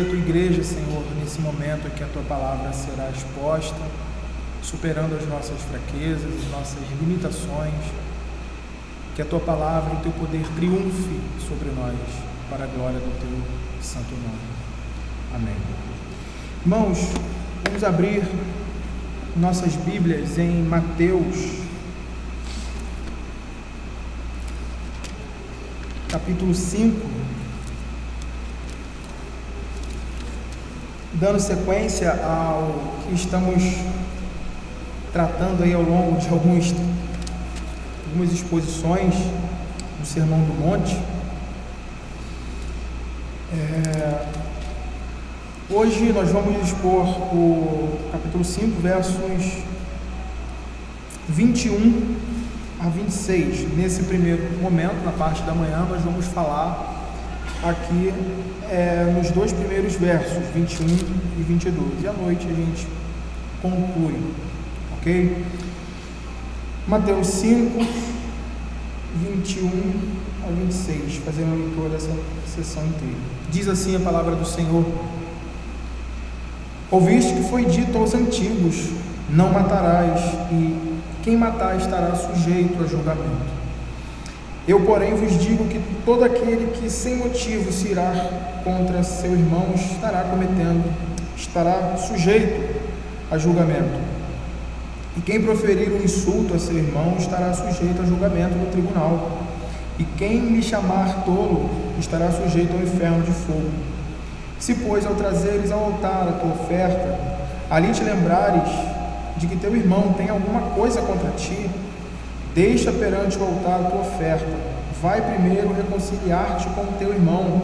abençoe a tua igreja, Senhor, nesse momento em que a tua palavra será exposta, superando as nossas fraquezas, as nossas limitações. Que a tua palavra e o teu poder triunfe sobre nós, para a glória do teu santo nome. Amém. Irmãos, vamos abrir nossas Bíblias em Mateus, capítulo 5, dando sequência ao que estamos tratando aí ao longo de algumas exposições do Sermão do Monte. Hoje nós vamos expor o capítulo 5, versos 21 a 26. Nesse primeiro momento, na parte da manhã, nós vamos falar aqui nos dois primeiros versos, 21 e 22. E à noite a gente conclui, ok? Mateus 5, 21 a 26, fazendo a leitura dessa sessão inteira. Diz assim a palavra do Senhor: Ouviste que foi dito aos antigos: não matarás, e quem matar estará sujeito a julgamento. Eu, porém, vos digo que todo aquele que sem motivo se irá contra seu irmão estará sujeito a julgamento. E quem proferir um insulto a seu irmão estará sujeito a julgamento no tribunal. E quem lhe chamar tolo estará sujeito ao inferno de fogo. Se, pois, ao trazeres ao altar a tua oferta, ali te lembrares de que teu irmão tem alguma coisa contra ti, deixa perante o altar a tua oferta, vai primeiro reconciliar-te com o teu irmão,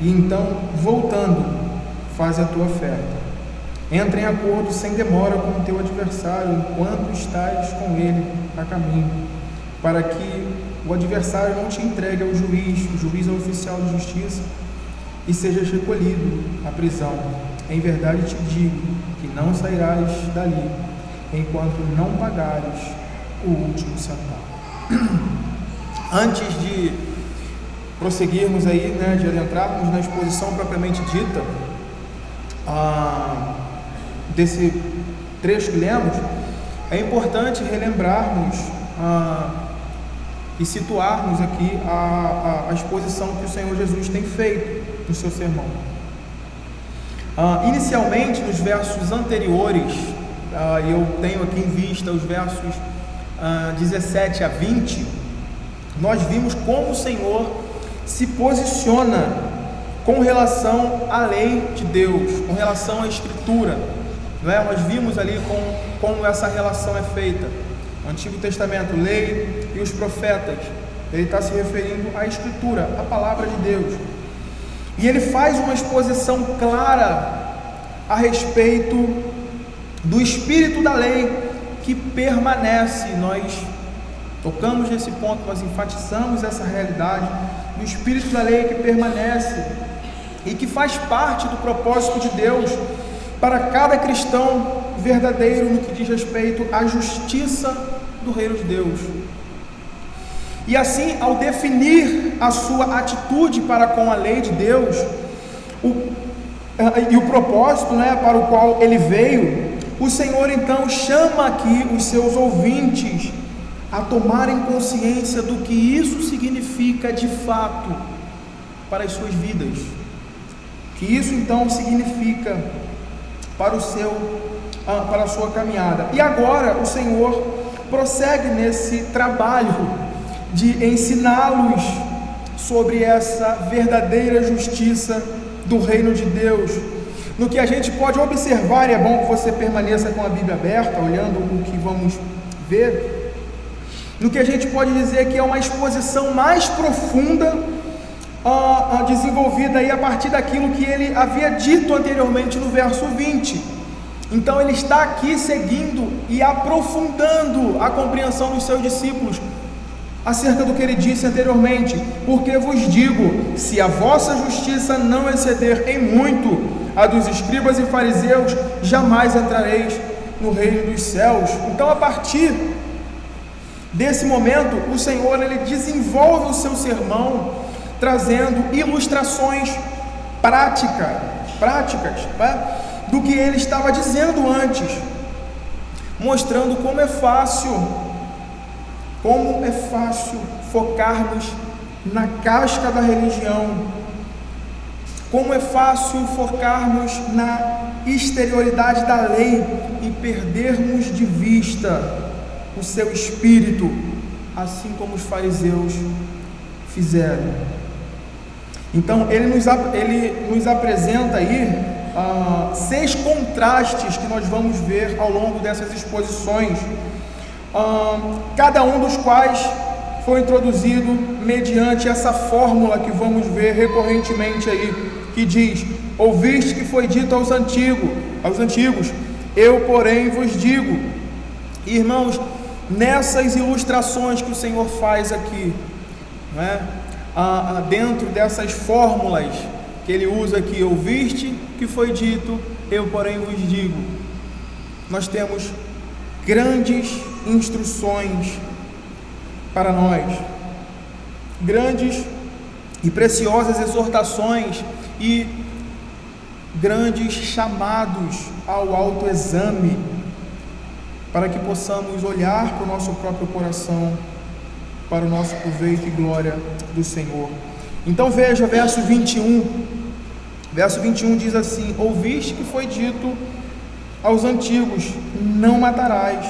e então, voltando, faz a tua oferta. Entra em acordo sem demora com o teu adversário, enquanto estás com ele a caminho, para que o adversário não te entregue ao juiz, o juiz é o oficial de justiça, e sejas recolhido à prisão. Em verdade te digo que não sairás dali, enquanto não pagares o último centavo. Antes de prosseguirmos aí, de adentrarmos na exposição propriamente dita, desse trecho que lemos, é importante relembrarmos e situarmos aqui a exposição que o Senhor Jesus tem feito no seu sermão. Inicialmente, nos versos anteriores, eu tenho aqui em vista os versos 17 a 20, nós vimos como o Senhor se posiciona com relação à lei de Deus, com relação à Escritura. Nós vimos ali como essa relação é feita. O Antigo Testamento, lei, e os profetas. Ele está se referindo à Escritura, à Palavra de Deus. E ele faz uma exposição clara a respeito do espírito da lei que permanece. Nós tocamos nesse ponto, nós enfatizamos essa realidade do espírito da lei que permanece e que faz parte do propósito de Deus para cada cristão verdadeiro no que diz respeito à justiça do reino de Deus. E assim, ao definir a sua atitude para com a lei de Deus, e o propósito para o qual ele veio, o Senhor então chama aqui os seus ouvintes a tomarem consciência do que isso significa de fato para as suas vidas, que isso então significa para a sua caminhada. E agora o Senhor prossegue nesse trabalho de ensiná-los sobre essa verdadeira justiça do reino de Deus, no que a gente pode observar, e é bom que você permaneça com a Bíblia aberta, olhando o que vamos ver, no que a gente pode dizer que é uma exposição mais profunda, desenvolvida aí a partir daquilo que ele havia dito anteriormente no verso 20. Então ele está aqui seguindo e aprofundando a compreensão dos seus discípulos acerca do que ele disse anteriormente: porque vos digo, se a vossa justiça não exceder em muito a dos escribas e fariseus, jamais entrareis no reino dos céus. Então, a partir desse momento, o Senhor ele desenvolve o seu sermão, trazendo ilustrações práticas práticas, do que ele estava dizendo antes, mostrando como é fácil focarmos na casca da religião, como é fácil focarmos na exterioridade da lei e perdermos de vista o seu espírito, assim como os fariseus fizeram. Então ele nos apresenta aí 6 contrastes que nós vamos ver ao longo dessas exposições, cada um dos quais foi introduzido mediante essa fórmula que vamos ver recorrentemente aí, que diz: ouviste que foi dito aos antigos, eu porém vos digo. Irmãos, nessas ilustrações que o Senhor faz aqui, dentro dessas fórmulas que ele usa aqui, ouviste que foi dito, eu porém vos digo, nós temos grandes instruções para nós, grandes e preciosas exortações e grandes chamados ao autoexame, para que possamos olhar para o nosso próprio coração, para o nosso proveito e glória do Senhor. Então veja, verso 21 diz assim: ouviste que foi dito aos antigos, não matarás,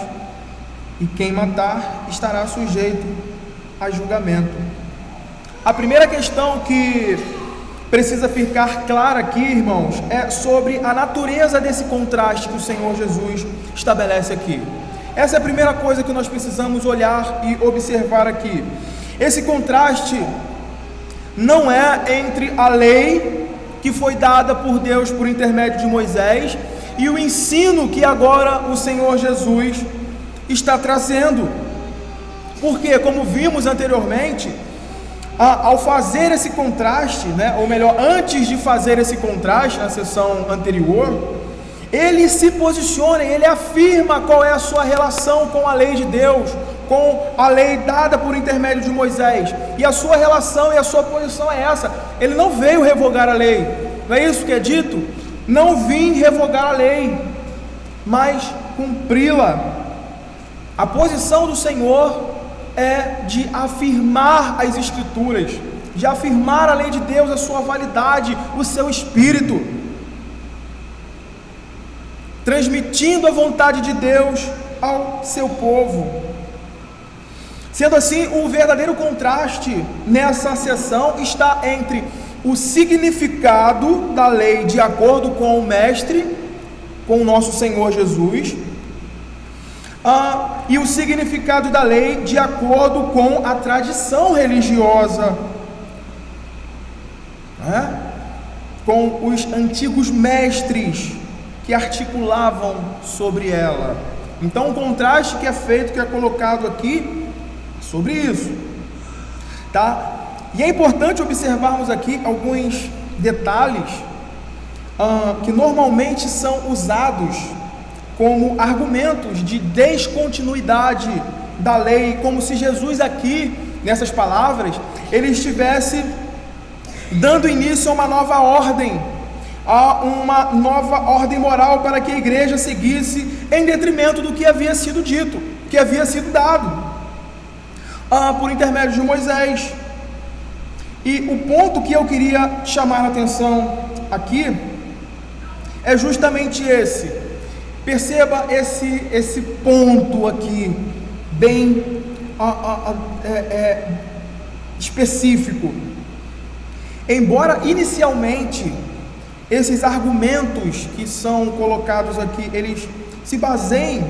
e quem matar estará sujeito a julgamento. A primeira questão que precisa ficar clara aqui, irmãos, é sobre a natureza desse contraste que o Senhor Jesus estabelece aqui. Essa é a primeira coisa que nós precisamos olhar e observar aqui. Esse contraste não é entre a lei que foi dada por Deus por intermédio de Moisés e o ensino que agora o Senhor Jesus está trazendo, porque, como vimos anteriormente, ao fazer esse contraste, ou melhor, antes de fazer esse contraste na sessão anterior, ele se posiciona, ele afirma qual é a sua relação com a lei de Deus, com a lei dada por intermédio de Moisés, e a sua relação e a sua posição é essa. Ele não veio revogar a lei, não é isso que é dito? Não vim revogar a lei, mas cumpri-la. A posição do Senhor é de afirmar as Escrituras, de afirmar a lei de Deus, a sua validade, o seu espírito, transmitindo a vontade de Deus ao seu povo. Sendo assim, o verdadeiro contraste nessa sessão está entre o significado da lei de acordo com o Mestre, com o nosso Senhor Jesus, e o significado da lei de acordo com a tradição religiosa, com os antigos mestres que articulavam sobre ela. Então, o contraste que é feito, que é colocado aqui, sobre isso, tá? E é importante observarmos aqui alguns detalhes que normalmente são usados como argumentos de descontinuidade da lei, como se Jesus aqui, nessas palavras, ele estivesse dando início a uma nova ordem, moral para que a igreja seguisse em detrimento do que havia sido dito, que havia sido dado por intermédio de Moisés. E o ponto que eu queria chamar a atenção aqui é justamente esse. Perceba esse ponto aqui, bem específico. Embora inicialmente esses argumentos que são colocados aqui, eles se baseiem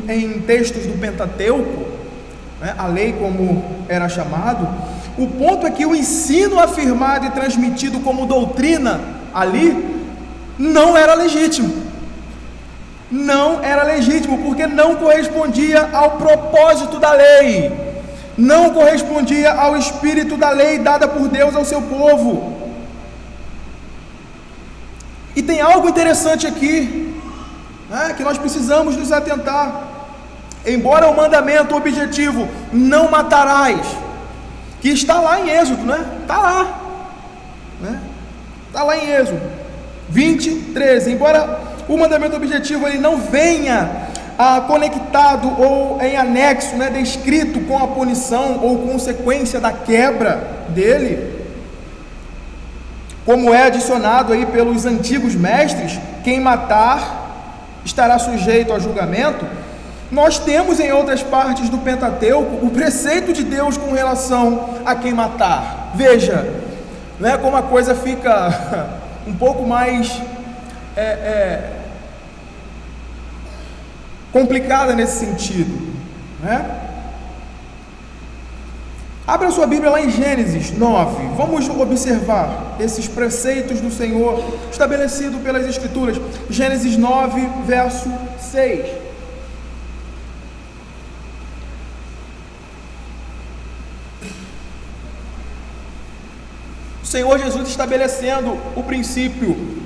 em textos do Pentateuco, a lei como era chamado, o ponto é que o ensino afirmado e transmitido como doutrina ali não era legítimo. Não era legítimo, porque não correspondia ao propósito da lei, não correspondia ao espírito da lei dada por Deus ao seu povo. E tem algo interessante aqui, que nós precisamos nos atentar. Embora o mandamento objetivo, não matarás, que está lá em Êxodo, está lá, está lá em Êxodo 20, 13. Embora o mandamento objetivo ele não venha conectado ou em anexo, descrito com a punição ou consequência da quebra dele, como é adicionado aí pelos antigos mestres, quem matar estará sujeito a julgamento. Nós temos em outras partes do Pentateuco o preceito de Deus com relação a quem matar. Veja, como a coisa fica um pouco mais complicada nesse sentido, Abra sua Bíblia lá em Gênesis 9, vamos observar esses preceitos do Senhor estabelecido pelas Escrituras. Gênesis 9, verso 6. O Senhor Jesus estabelecendo o princípio.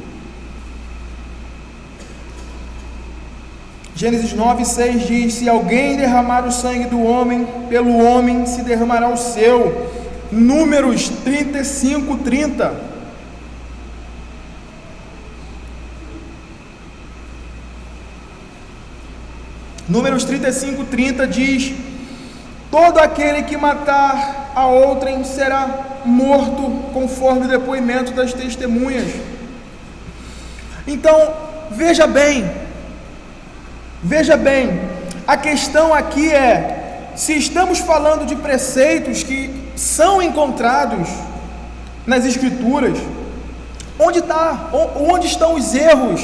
Gênesis 9, 6 diz: se alguém derramar o sangue do homem, pelo homem se derramará o seu. Números 35, 30. Números 35, 30 diz: todo aquele que matar a outrem será morto, conforme o depoimento das testemunhas. Então, veja bem, a questão aqui é, se estamos falando de preceitos que são encontrados nas Escrituras, onde estão os erros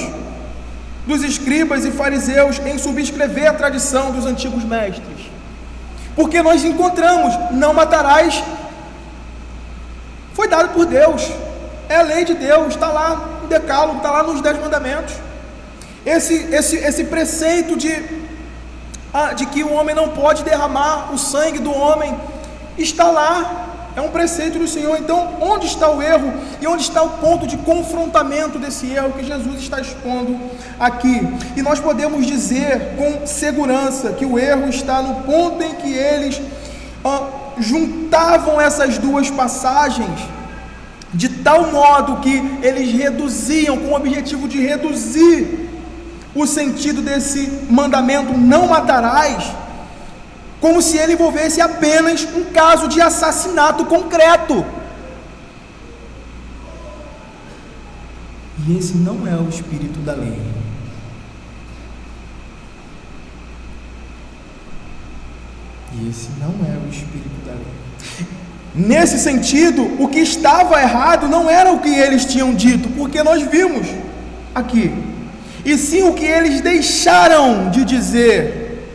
dos escribas e fariseus em subscrever a tradição dos antigos mestres? Porque nós encontramos, não matarás, foi dado por Deus, é a lei de Deus, está lá no Decálogo, está lá nos 10 mandamentos. Esse preceito de que o homem não pode derramar o sangue do homem, está lá, é um preceito do Senhor. Então, onde está o erro e onde está o ponto de confrontamento desse erro que Jesus está expondo aqui? E nós podemos dizer com segurança que o erro está no ponto em que eles juntavam essas duas passagens de tal modo que eles reduziam, com o objetivo de reduzir o sentido desse mandamento, não matarás, como se ele envolvesse apenas um caso de assassinato concreto. E esse não é o espírito da lei. Nesse sentido, o que estava errado não era o que eles tinham dito, porque nós vimos aqui, e sim o que eles deixaram de dizer,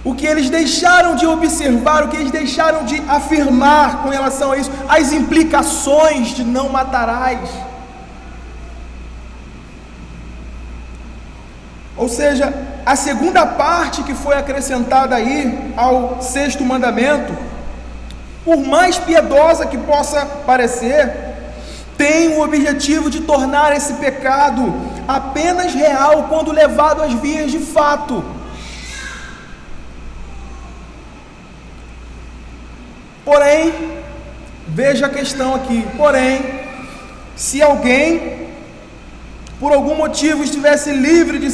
o que eles deixaram de observar, o que eles deixaram de afirmar com relação a isso, as implicações de não matarás. Ou seja, a segunda parte que foi acrescentada aí ao sexto mandamento, por mais piedosa que possa parecer, tem o objetivo de tornar esse pecado apenas real quando levado às vias de fato. Porém, veja a questão aqui, se alguém por algum motivo estivesse livre de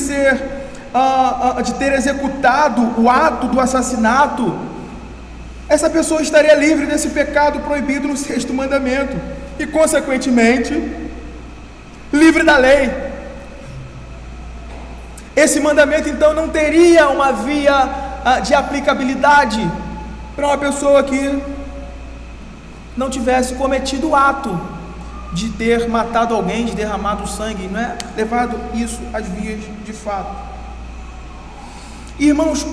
ter executado o ato do assassinato, essa pessoa estaria livre desse pecado proibido no sexto mandamento e, consequentemente, livre da lei. Esse mandamento então não teria uma via de aplicabilidade para uma pessoa que não tivesse cometido o ato de ter matado alguém, de derramado sangue, não é? Levado isso às vias de fato. Irmãos,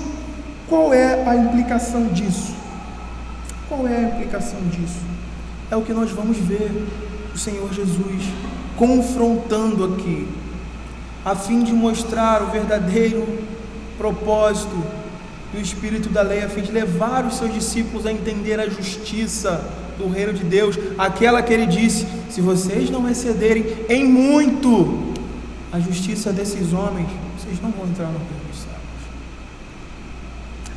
qual é a implicação disso? É o que nós vamos ver o Senhor Jesus confrontando aqui, a fim de mostrar o verdadeiro propósito do Espírito da lei, a fim de levar os seus discípulos a entender a justiça do reino de Deus, aquela que ele disse: se vocês não excederem em muito a justiça desses homens, vocês não vão entrar no reino dos céus.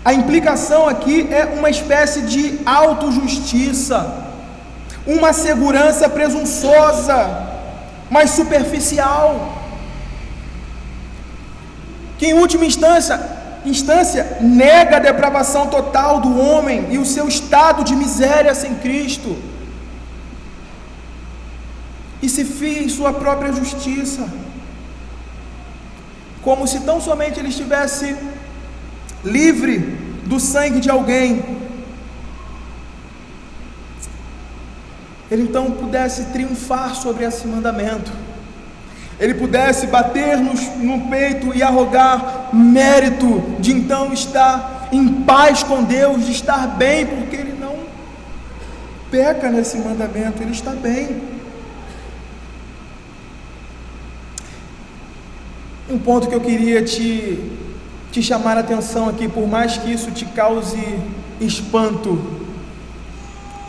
A implicação aqui é uma espécie de autojustiça, uma segurança presunçosa, mas superficial, que em última instância nega a depravação total do homem e o seu estado de miséria sem Cristo, e se fia em sua própria justiça, como se tão somente ele estivesse livre do sangue de alguém, ele então pudesse triunfar sobre esse mandamento, ele pudesse bater no peito e arrogar mérito de então estar em paz com Deus, de estar bem, porque ele não peca nesse mandamento, ele está bem. Um ponto que eu queria te chamar a atenção aqui, por mais que isso te cause espanto,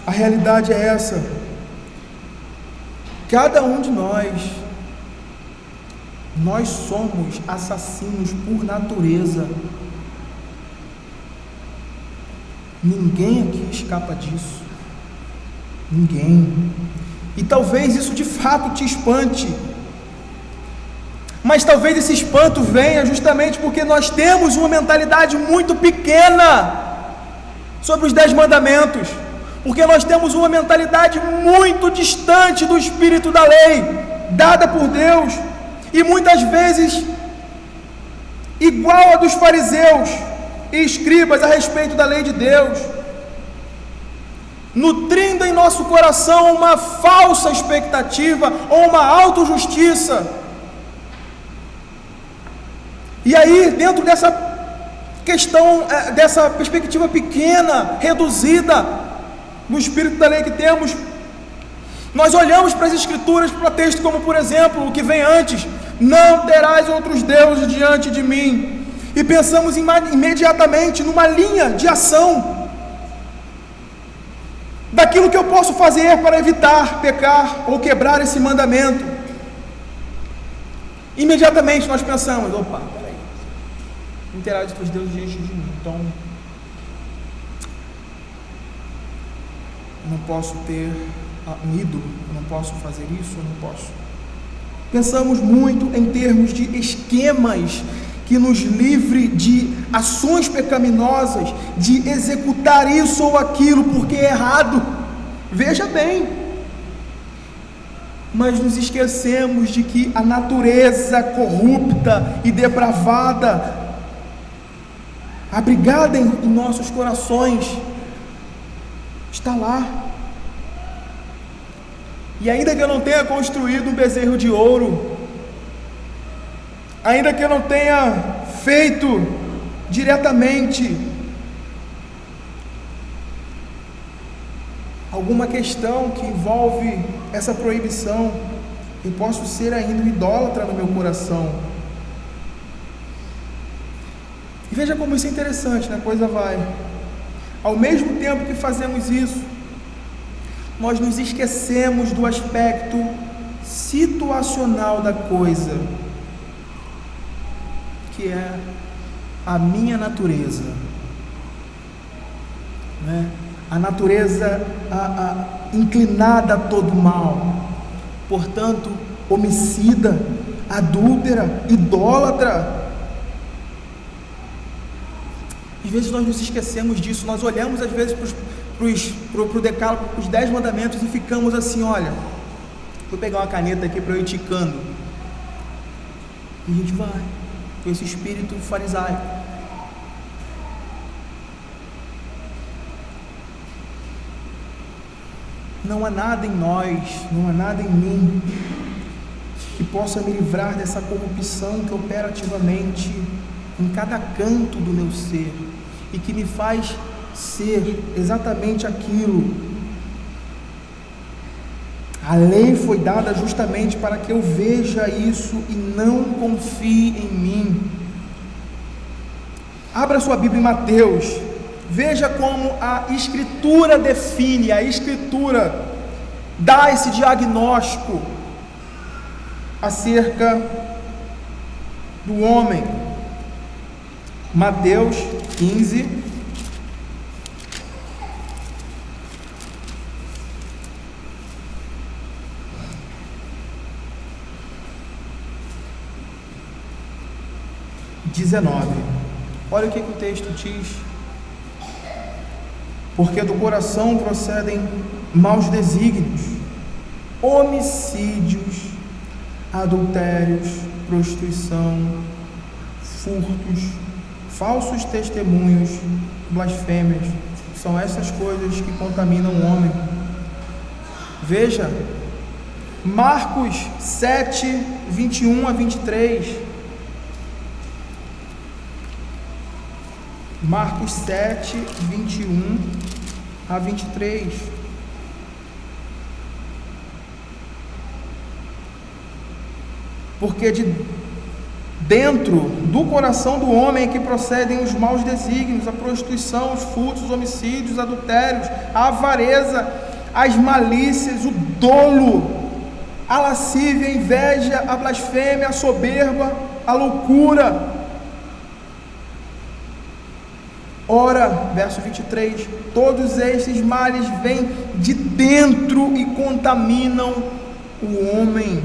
a realidade é essa: cada um de nós somos assassinos por natureza. Ninguém aqui escapa disso, ninguém. E talvez isso de fato te espante, mas talvez esse espanto venha justamente porque nós temos uma mentalidade muito pequena sobre os 10 mandamentos, porque nós temos uma mentalidade muito distante do espírito da lei, dada por Deus, e muitas vezes igual a dos fariseus e escribas a respeito da lei de Deus, nutrindo em nosso coração uma falsa expectativa ou uma autojustiça. E aí, dentro dessa questão, dessa perspectiva pequena, reduzida no espírito da lei que temos, nós olhamos para as Escrituras, para textos como, por exemplo, o que vem antes: não terás outros deuses diante de mim, e pensamos imediatamente numa linha de ação, daquilo que eu posso fazer para evitar pecar ou quebrar esse mandamento. Imediatamente nós pensamos: opa, peraí, não terás outros deuses diante de mim, então eu não posso ter um ídolo, eu não posso fazer isso, eu não posso. Pensamos muito em termos de esquemas que nos livre de ações pecaminosas, de executar isso ou aquilo porque é errado. Veja bem, mas nos esquecemos de que a natureza corrupta e depravada, abrigada em nossos corações, está lá. E ainda que eu não tenha construído um bezerro de ouro, ainda que eu não tenha feito diretamente alguma questão que envolve essa proibição, eu posso ser ainda um idólatra no meu coração. E veja como isso é interessante, né? A coisa vai. Ao mesmo tempo que fazemos isso, nós nos esquecemos do aspecto situacional da coisa, que é a minha natureza, né? A natureza inclinada a todo mal, portanto, homicida, adúltera, idólatra. Às vezes nós nos esquecemos disso, nós olhamos às vezes para o decálogo, para os 10 mandamentos e ficamos assim: olha, vou pegar uma caneta aqui para eu ir ticando, e a gente vai com esse espírito farisaico. Não há nada em nós, não há nada em mim que possa me livrar dessa corrupção que opera ativamente em cada canto do meu ser e que me faz ser exatamente aquilo. A lei foi dada justamente para que eu veja isso e não confie em mim. Abra sua Bíblia em Mateus, veja como a Escritura define, a Escritura dá esse diagnóstico acerca do homem. Mateus 15, 19. Olha o que o texto diz. Porque do coração procedem maus desígnios, homicídios, adultérios, prostituição, furtos, falsos testemunhos, blasfêmias. São essas coisas que contaminam o homem. Veja, Marcos 7, 21 a 23. Marcos 7, 21 a 23. Porque de dentro do coração do homem é que procedem os maus desígnios, a prostituição, os furtos, os homicídios, os adultérios, a avareza, as malícias, o dolo, a lascívia, a inveja, a blasfêmia, a soberba, a loucura. Ora, verso 23, todos estes males vêm de dentro e contaminam o homem.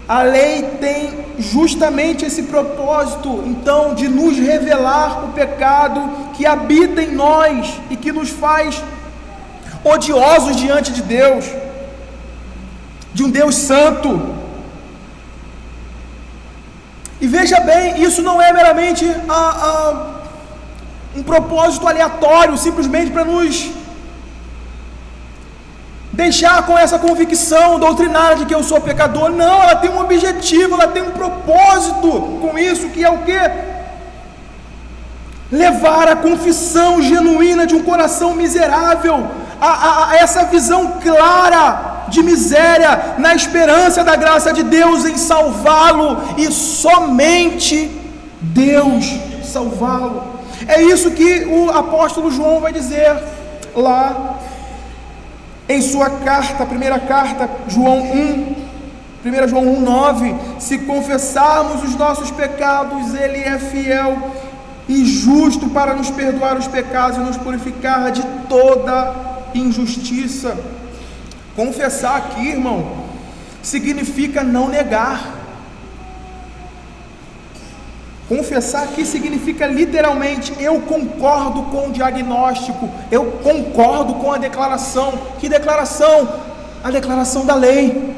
A lei tem justamente esse propósito, então, de nos revelar o pecado que habita em nós e que nos faz odiosos diante de Deus, de um Deus santo. E veja bem, isso não é meramente um propósito aleatório, simplesmente para nos deixar com essa convicção doutrinária de que eu sou pecador. Não, ela tem um objetivo, ela tem um propósito com isso, que é o quê? Levar a confissão genuína de um coração miserável, a essa visão clara de miséria, na esperança da graça de Deus em salvá-lo, e somente Deus salvá-lo. É isso que o apóstolo João vai dizer lá em sua carta, primeira carta, João 1, 1 João 1,9, se confessarmos os nossos pecados, Ele é fiel e justo para nos perdoar os pecados e nos purificar de toda injustiça. Confessar aqui, irmão, significa não negar. Confessar aqui significa literalmente, eu concordo com o diagnóstico, eu concordo com a declaração. Que declaração? A declaração da lei,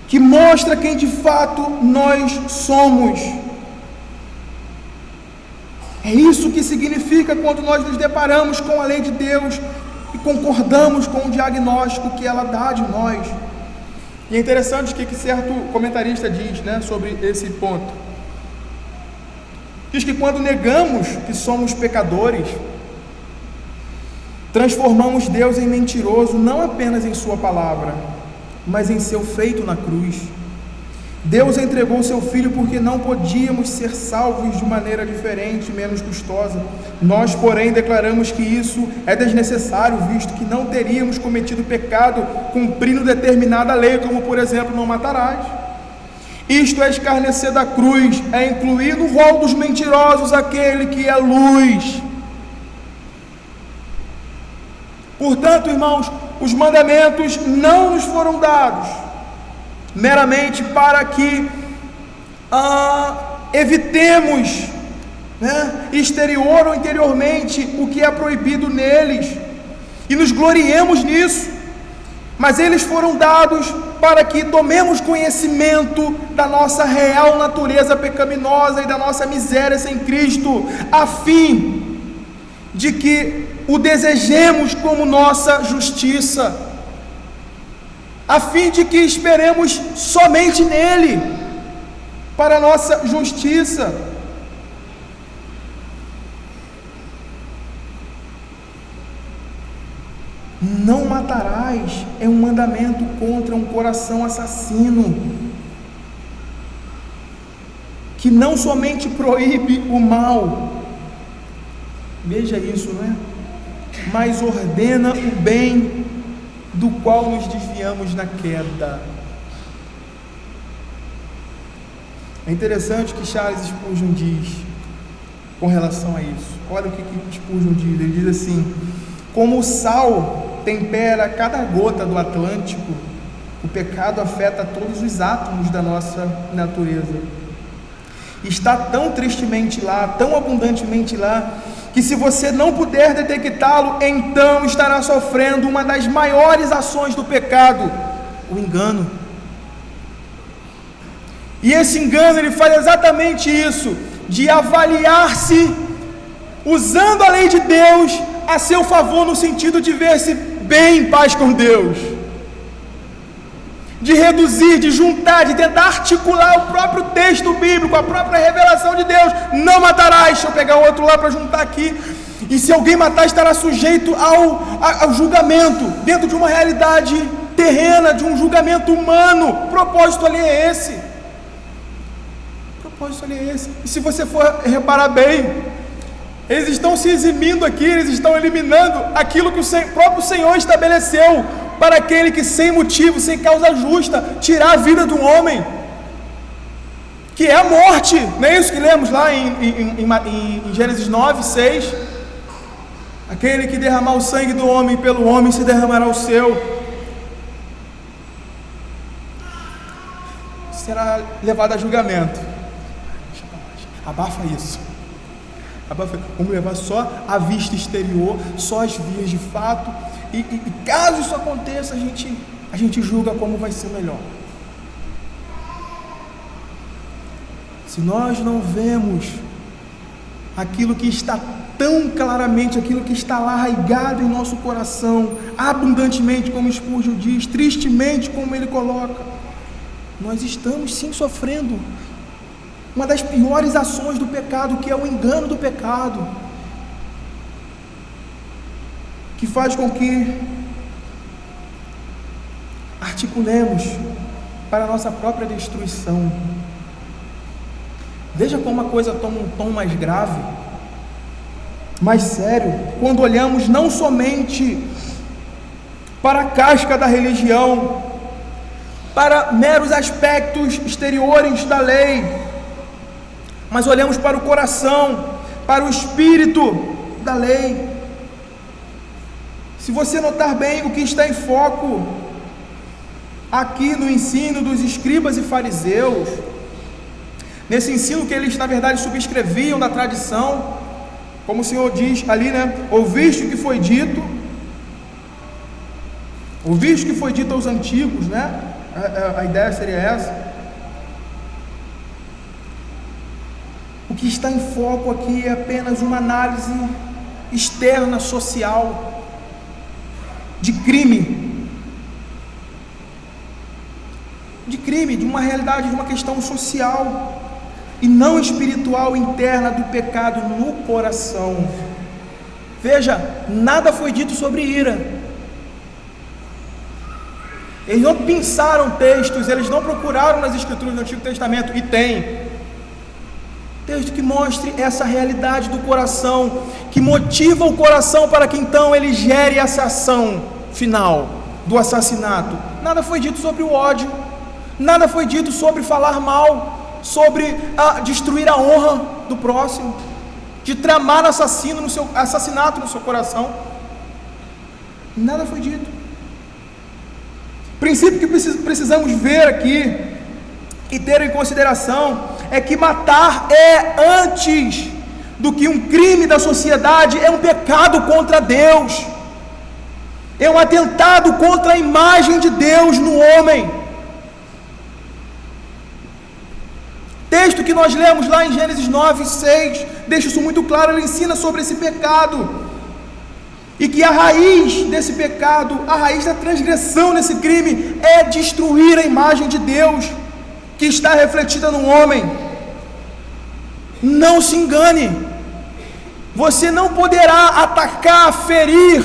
que mostra quem de fato nós somos. É isso que significa quando nós nos deparamos com a lei de Deus e concordamos com o diagnóstico que ela dá de nós. E é interessante o que certo comentarista diz, sobre esse ponto. Diz que quando negamos que somos pecadores, transformamos Deus em mentiroso, não apenas em sua palavra, mas em seu feito na cruz. Deus entregou seu Filho porque não podíamos ser salvos de maneira diferente, menos custosa. Nós, porém, declaramos que isso é desnecessário, visto que não teríamos cometido pecado cumprindo determinada lei, como, por exemplo, não matarás. Isto é escarnecer da cruz, é incluir no rol dos mentirosos aquele que é luz. Portanto, irmãos, os mandamentos não nos foram dados meramente para que evitemos, exterior ou interiormente, o que é proibido neles e nos gloriemos nisso, mas eles foram dados para que tomemos conhecimento da nossa real natureza pecaminosa e da nossa miséria sem Cristo, a fim de que o desejemos como nossa justiça, a fim de que esperemos somente nele para a nossa justiça. Não matarás é um mandamento contra um coração assassino, que não somente proíbe o mal, veja isso, mas ordena o bem, do qual nos desviamos na queda. É interessante o que Charles Spurgeon diz com relação a isso. Olha o que Spurgeon diz. Ele diz assim: como o sal tempera cada gota do Atlântico, O pecado afeta todos os átomos da nossa natureza. Está tão tristemente lá, tão abundantemente lá, que se você não puder detectá-lo, então estará sofrendo uma das maiores ações do pecado, o engano. E esse engano, ele faz exatamente isso, de avaliar-se, usando a lei de Deus a seu favor, no sentido de ver-se bem em paz com Deus, de reduzir, de juntar, de tentar articular o próprio texto bíblico, a própria revelação de Deus. Não matarás. Deixa eu pegar outro lá para juntar aqui. E se alguém matar, estará sujeito ao julgamento, dentro de uma realidade terrena, de um julgamento humano. O propósito ali é esse. E se você for reparar bem, eles estão se eximindo aqui, eles estão eliminando aquilo que o próprio Senhor estabeleceu para aquele que sem motivo, sem causa justa, tirar a vida do homem, que é a morte. Não é isso que lemos lá em Gênesis 9, 6? Aquele que derramar o sangue do homem, pelo homem se derramará o seu. Será levado a julgamento. Abafa isso. Vamos levar só a vista exterior, só as vias de fato. E caso isso aconteça, a gente julga como vai ser melhor. Se nós não vemos aquilo que está tão claramente, aquilo que está lá arraigado em nosso coração, abundantemente, como Spurgeon diz, tristemente, como ele coloca, nós estamos sim sofrendo uma das piores ações do pecado, que é o engano do pecado, que faz com que articulemos para a nossa própria destruição. Veja como a coisa toma um tom mais grave, mais sério, quando olhamos não somente para a casca da religião, para meros aspectos exteriores da lei, mas olhamos para o coração, para o espírito da lei. Se você notar bem, o que está em foco aqui no ensino dos escribas e fariseus, nesse ensino que eles na verdade subscreviam da tradição, como o Senhor diz ali, né? Ouviste o que foi dito aos antigos, né? A ideia seria essa. O que está em foco aqui é apenas uma análise externa, social, de crime, de uma realidade, de uma questão social, e não espiritual, interna, do pecado no coração. Veja, nada foi dito sobre ira. Eles não pensaram textos, eles não procuraram nas escrituras do Antigo Testamento, e tem texto que mostre essa realidade do coração, que motiva o coração para que então ele gere essa ação final do assassinato. Nada foi dito sobre o ódio, nada foi dito sobre falar mal, sobre destruir a honra do próximo, de tramar assassinato no seu coração. Nada foi dito. O princípio que precisamos ver aqui e ter em consideração é que matar é, antes do que um crime da sociedade, é um pecado contra Deus, é um atentado contra a imagem de Deus no homem. Texto que nós lemos lá em Gênesis 9, 6, deixa isso muito claro. Ele ensina sobre esse pecado, e que a raiz desse pecado, a raiz da transgressão nesse crime, é destruir a imagem de Deus que está refletida no homem. Não se engane, você não poderá atacar, ferir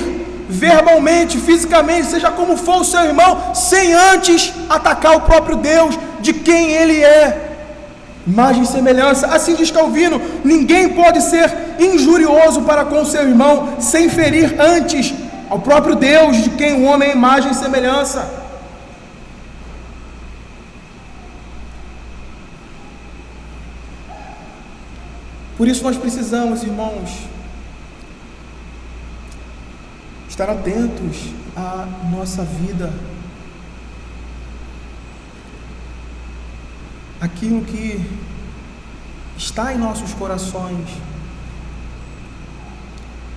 verbalmente, fisicamente, seja como for o seu irmão, sem antes atacar o próprio Deus, de quem ele é, imagem e semelhança. Assim diz Calvino: ninguém pode ser injurioso para com o seu irmão sem ferir antes ao próprio Deus, de quem o homem é imagem e semelhança. Por isso nós precisamos, irmãos, estar atentos à nossa vida, aquilo que está em nossos corações,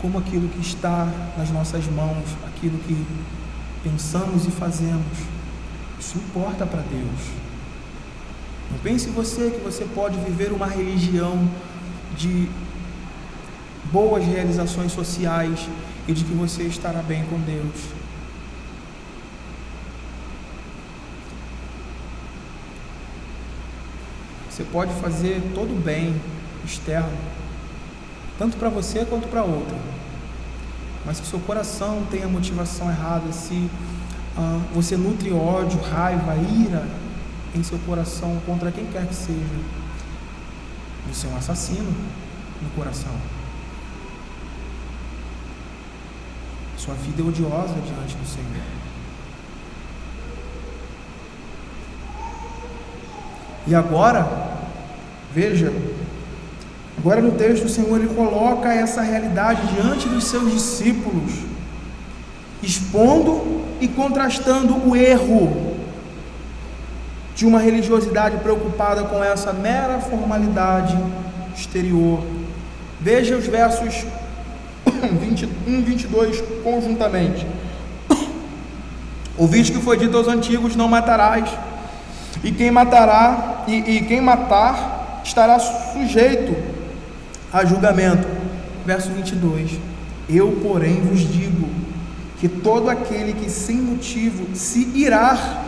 como aquilo que está nas nossas mãos, aquilo que pensamos e fazemos. Isso importa para Deus. Não pense você que você pode viver uma religião de boas realizações sociais e de que você estará bem com Deus. Você pode fazer todo o bem externo, tanto para você quanto para outra, mas se seu coração tem a motivação errada, se você nutre ódio, raiva, ira em seu coração contra quem quer que seja, você é um assassino no coração. Sua vida é odiosa diante do Senhor. E agora, veja, agora no texto o Senhor ele coloca essa realidade diante dos seus discípulos, expondo e contrastando o erro de uma religiosidade preocupada com essa mera formalidade exterior. Veja os versos 21 e 22 conjuntamente. Ouviste que foi dito aos antigos: não matarás, e quem matará e quem matar estará sujeito a julgamento. Verso 22: eu, porém, vos digo que todo aquele que sem motivo se irar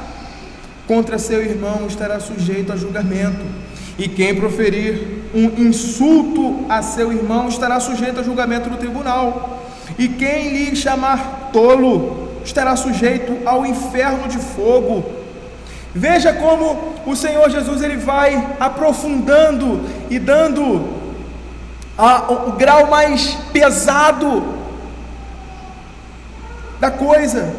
contra seu irmão estará sujeito a julgamento, e quem proferir um insulto a seu irmão estará sujeito a julgamento no tribunal, e quem lhe chamar tolo estará sujeito ao inferno de fogo. Veja como o Senhor Jesus ele vai aprofundando e dando o grau mais pesado da coisa,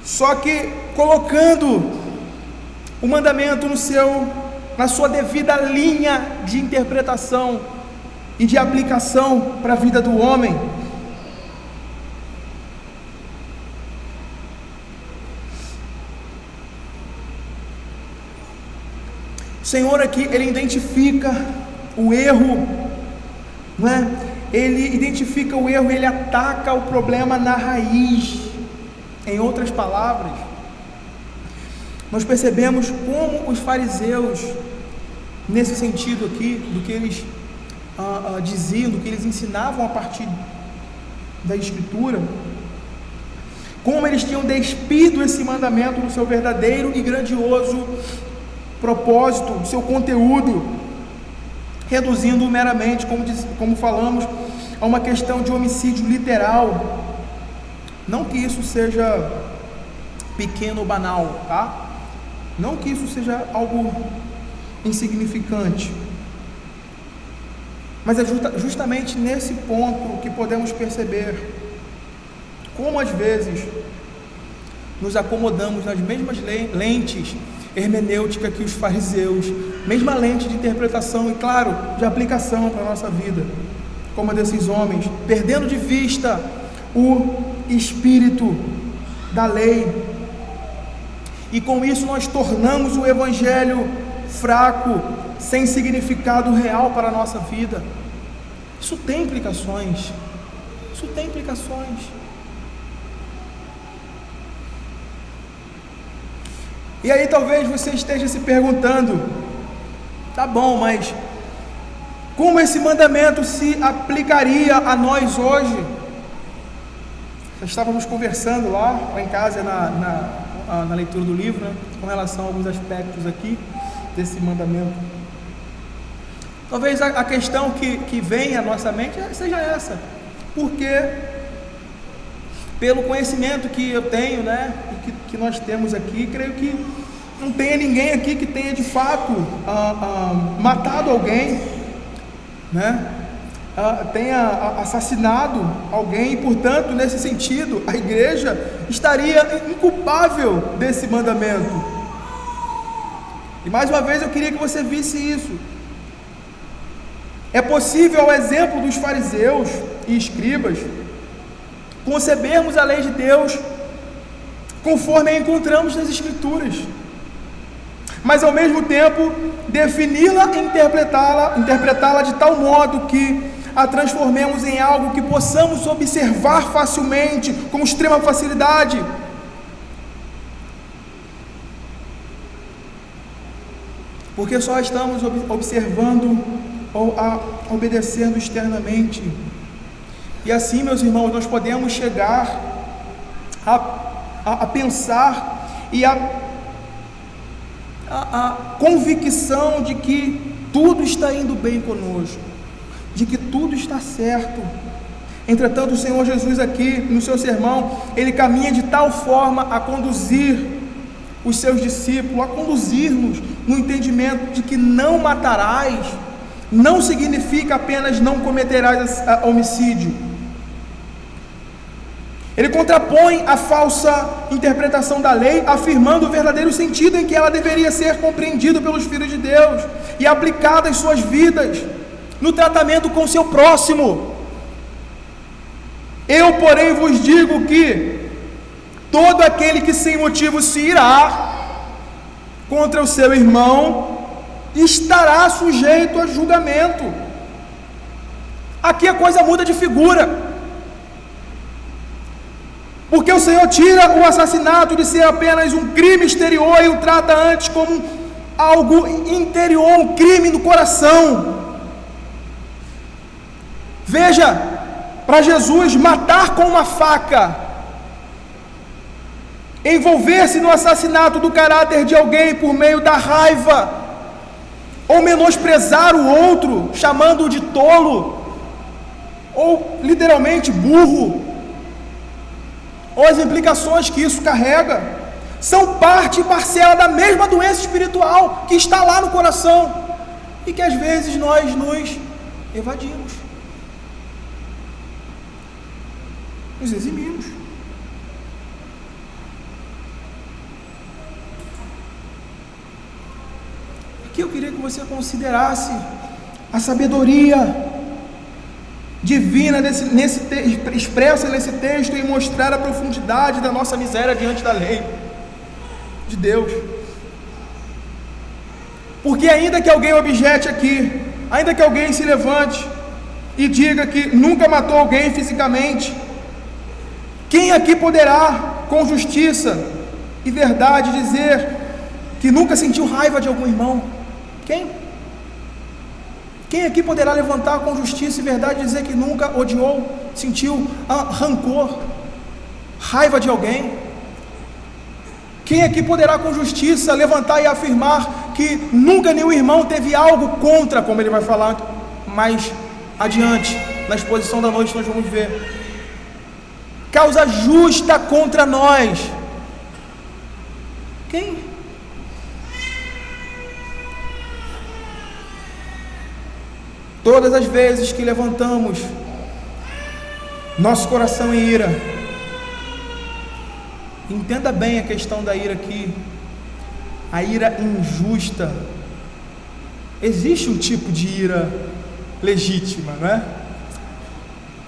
só que colocando o mandamento na sua devida linha de interpretação e de aplicação para a vida do homem. O Senhor aqui, ele identifica o erro, não é? Ele identifica o erro, ele ataca o problema na raiz. Em outras palavras, nós percebemos como os fariseus, nesse sentido aqui, do que eles diziam, do que eles ensinavam a partir da Escritura, como eles tinham despido esse mandamento do seu verdadeiro e grandioso propósito, do seu conteúdo, reduzindo-o meramente, como falamos, a uma questão de homicídio literal. Não que isso seja pequeno ou banal, tá? Não que isso seja algo insignificante, mas é justamente nesse ponto que podemos perceber como às vezes nos acomodamos nas mesmas lentes hermenêuticas que os fariseus, mesma lente de interpretação e, claro, de aplicação para a nossa vida, como a desses homens, perdendo de vista o espírito da lei, e com isso nós tornamos o Evangelho fraco, sem significado real para a nossa vida. Isso tem implicações. E aí talvez você esteja se perguntando: tá bom, mas como esse mandamento se aplicaria a nós hoje? Já estávamos conversando lá em casa, na leitura do livro, né, com relação a alguns aspectos aqui desse mandamento. Talvez a questão que vem à nossa mente seja essa: porque pelo conhecimento que eu tenho, né, e que nós temos aqui, creio que não tenha ninguém aqui que tenha de fato matado alguém, né, tenha assassinado alguém, e portanto, nesse sentido, a igreja estaria inculpável desse mandamento. E mais uma vez eu queria que você visse isso. É possível, ao exemplo dos fariseus e escribas, concebermos a lei de Deus conforme a encontramos nas Escrituras, mas ao mesmo tempo defini-la e interpretá-la de tal modo que a transformemos em algo que possamos observar facilmente, com extrema facilidade. Porque só estamos observando ou obedecendo externamente. E assim, meus irmãos, nós podemos chegar a pensar e a convicção de que tudo está indo bem conosco, de que tudo está certo. Entretanto, o Senhor Jesus aqui, no seu sermão, ele caminha de tal forma a conduzir os seus discípulos, a conduzir-nos no entendimento de que não matarás, não significa apenas não cometerás homicídio. Ele contrapõe a falsa interpretação da lei, afirmando o verdadeiro sentido em que ela deveria ser compreendida pelos filhos de Deus e aplicada às suas vidas, no tratamento com seu próximo. Eu, porém, vos digo que todo aquele que sem motivo se irá contra o seu irmão estará sujeito a julgamento. Aqui a coisa muda de figura, porque o Senhor tira o assassinato de ser apenas um crime exterior e o trata antes como algo interior, um crime no coração. Veja, para Jesus, matar com uma faca, envolver-se no assassinato do caráter de alguém por meio da raiva, ou menosprezar o outro, chamando-o de tolo, ou literalmente burro, ou as implicações que isso carrega, são parte e parcela da mesma doença espiritual que está lá no coração, e que às vezes nós nos evadimos, nos eximimos. Aqui eu queria que você considerasse a sabedoria divina expressa nesse texto em mostrar a profundidade da nossa miséria diante da lei de Deus. Porque ainda que alguém objete aqui, ainda que alguém se levante e diga que nunca matou alguém fisicamente, quem aqui poderá com justiça e verdade dizer que nunca sentiu raiva de algum irmão? Quem aqui poderá levantar com justiça e verdade e dizer que nunca odiou, sentiu rancor, raiva de alguém? Quem aqui poderá com justiça levantar e afirmar que nunca nenhum irmão teve algo contra, como ele vai falar mais adiante, na exposição da noite nós vamos ver, causa justa contra nós? Quem? Todas as vezes que levantamos nosso coração em ira, entenda bem a questão da ira aqui, a ira injusta. Existe um tipo de ira legítima, não é?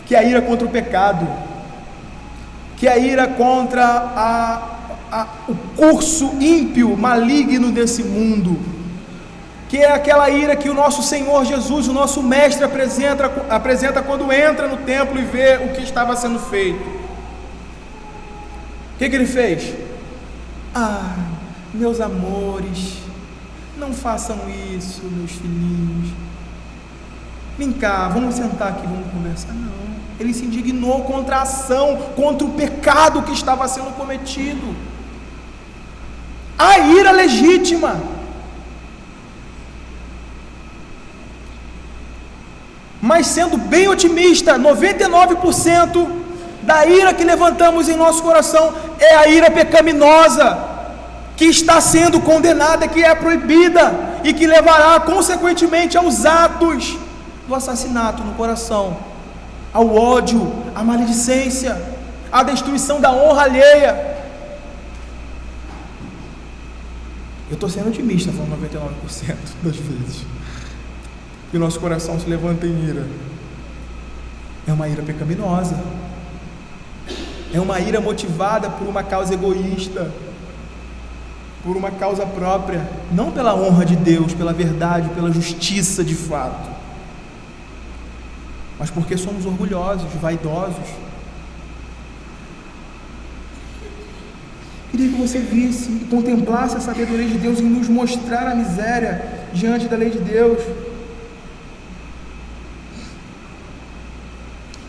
Que é a ira contra o pecado, que é a ira contra o curso ímpio, maligno desse mundo, que é aquela ira que o nosso Senhor Jesus, o nosso Mestre, apresenta quando entra no templo e vê o que estava sendo feito. O que ele fez? Meus amores, não façam isso, meus filhinhos, vem cá, vamos sentar aqui, vamos conversar. Não, ele se indignou contra a ação, contra o pecado que estava sendo cometido. A ira legítima. Mas sendo bem otimista, 99% da ira que levantamos em nosso coração é a ira pecaminosa, que está sendo condenada, que é proibida e que levará consequentemente aos atos do assassinato no coração, ao ódio, à maledicência, à destruição da honra alheia. Eu estou sendo otimista, falando 99% das vezes. E o nosso coração se levanta em ira. É uma ira pecaminosa. É uma ira motivada por uma causa egoísta, por uma causa própria, não pela honra de Deus, pela verdade, pela justiça de fato, mas porque somos orgulhosos, vaidosos. Queria que você visse e contemplasse a sabedoria de Deus em nos mostrar a miséria diante da lei de Deus,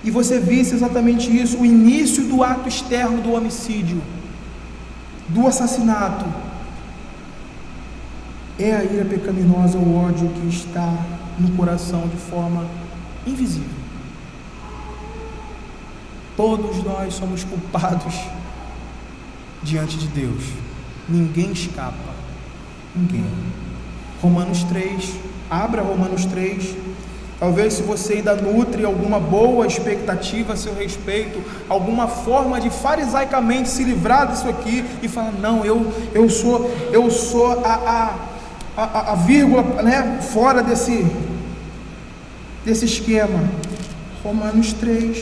e você visse exatamente isso, o início do ato externo do homicídio, do assassinato, é a ira pecaminosa, o ódio que está no coração de forma invisível. Todos nós somos culpados diante de Deus, ninguém escapa, ninguém. Romanos 3, abra Romanos 3, talvez se você ainda nutre alguma boa expectativa a seu respeito, alguma forma de farisaicamente se livrar disso aqui e falar, não, eu sou a vírgula, né, fora desse esquema. Romanos 3,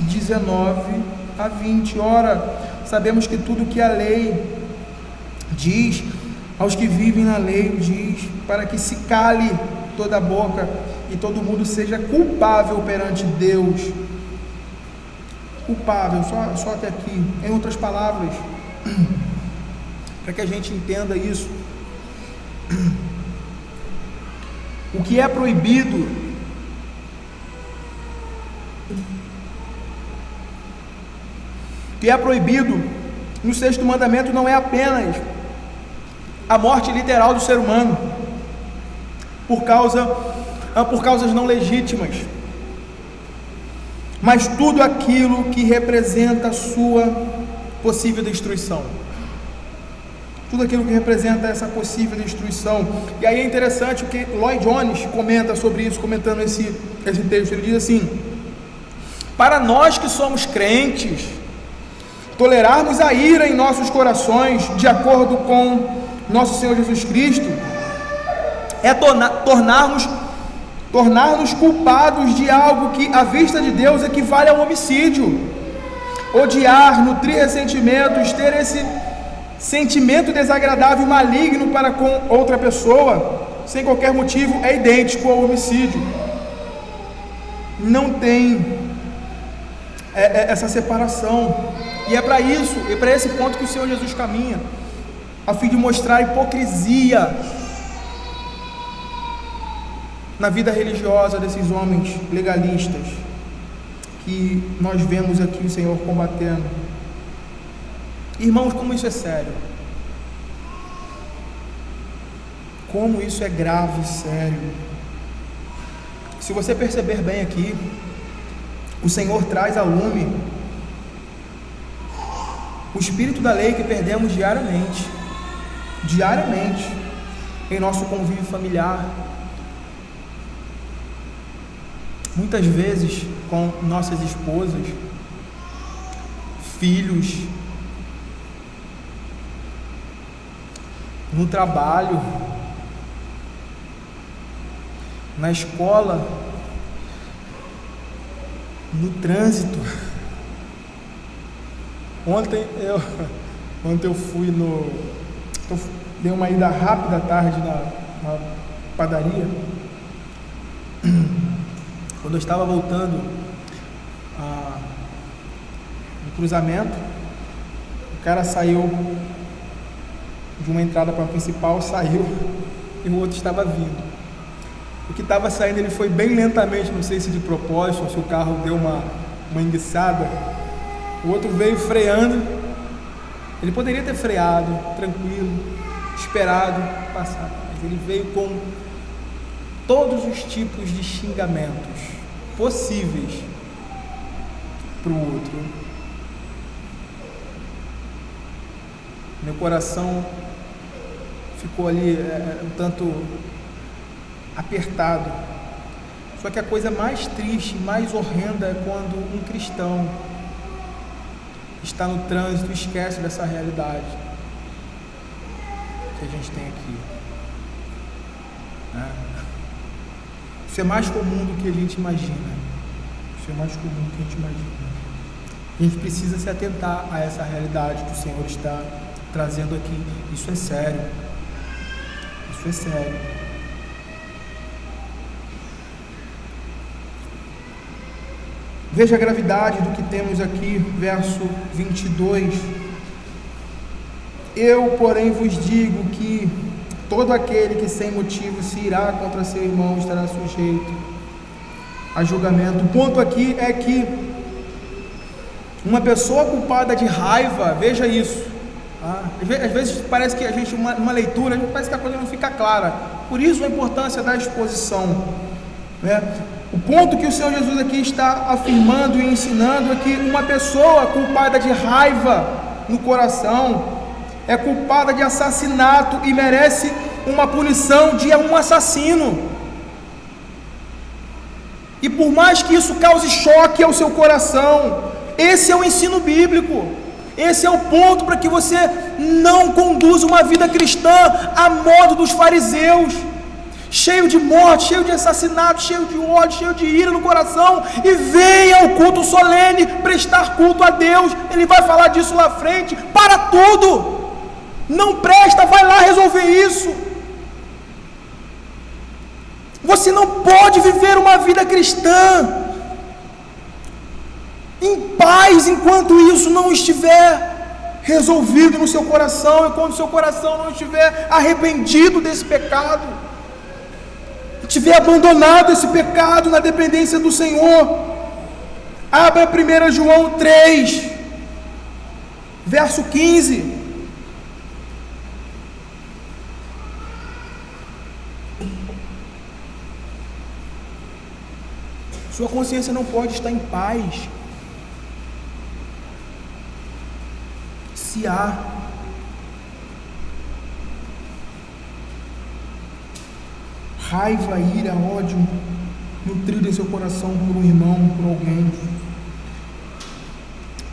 19 a 20, ora, sabemos que tudo que a lei diz, aos que vivem na lei diz, para que se cale toda a boca e todo mundo seja culpável perante Deus. Culpável, só até aqui. Em outras palavras, para que a gente entenda isso, o que é proibido no sexto mandamento não é apenas a morte literal do ser humano por causas não legítimas, mas tudo aquilo que representa a sua possível destruição, tudo aquilo que representa essa possível destruição. E aí é interessante o que Lloyd Jones comenta sobre isso, comentando esse texto. Ele diz assim: para nós que somos crentes, tolerarmos a ira em nossos corações, de acordo com nosso Senhor Jesus Cristo, é tornar-nos culpados de algo que, à vista de Deus, equivale ao homicídio. Odiar, nutrir ressentimentos, ter esse sentimento desagradável e maligno para com outra pessoa, sem qualquer motivo, é idêntico ao homicídio. Não tem essa separação. E é para isso, é para esse ponto que o Senhor Jesus caminha, a fim de mostrar a hipocrisia na vida religiosa desses homens legalistas que nós vemos aqui o Senhor combatendo. Irmãos, como isso é sério, como isso é grave e sério. Se você perceber bem aqui, o Senhor traz a lume o espírito da lei que perdemos diariamente em nosso convívio familiar, muitas vezes com nossas esposas, filhos, no trabalho, na escola, no trânsito. Ontem eu fui dei uma ida rápida à tarde na padaria. Quando eu estava voltando no cruzamento, o cara saiu de uma entrada para a principal, saiu, e o outro estava vindo. O que estava saindo, ele foi bem lentamente, não sei se de propósito, ou se o carro deu uma enguiçada. O outro veio freando. Ele poderia ter freado, tranquilo, esperado passar, mas ele veio com todos os tipos de xingamentos possíveis para o outro. Meu coração ficou ali um tanto apertado. Só que a coisa mais triste, mais horrenda é quando um cristão está no trânsito e esquece dessa realidade que a gente tem aqui, né? Isso é mais comum do que a gente imagina. Isso é mais comum do que a gente imagina. A gente precisa se atentar a essa realidade que o Senhor está trazendo aqui. Isso é sério. Isso é sério. Veja a gravidade do que temos aqui, verso 22. Eu, porém, vos digo que todo aquele que sem motivo se irá contra seu irmão estará sujeito a julgamento. O ponto aqui é que uma pessoa culpada de raiva, veja isso, tá? Às vezes parece que a gente, uma leitura, a gente parece que a coisa não fica clara. Por isso a importância da exposição, né? O ponto que o Senhor Jesus aqui está afirmando e ensinando é que uma pessoa culpada de raiva no coração é culpada de assassinato e merece uma punição de um assassino. E por mais que isso cause choque ao seu coração, esse é o ensino bíblico. Esse é o ponto para que você não conduza uma vida cristã a modo dos fariseus, cheio de morte, cheio de assassinato, cheio de ódio, cheio de ira no coração, e venha ao culto solene prestar culto a Deus. Ele vai falar disso lá à frente. Para tudo, não presta, vai lá resolver isso. Você não pode viver uma vida cristã em paz enquanto isso não estiver resolvido no seu coração, enquanto o seu coração não estiver arrependido desse pecado, tiver abandonado esse pecado na dependência do Senhor. Abra 1 João 3, verso 15. Sua consciência não pode estar em paz se há raiva, ira, ódio nutrido em seu coração por um irmão, por alguém.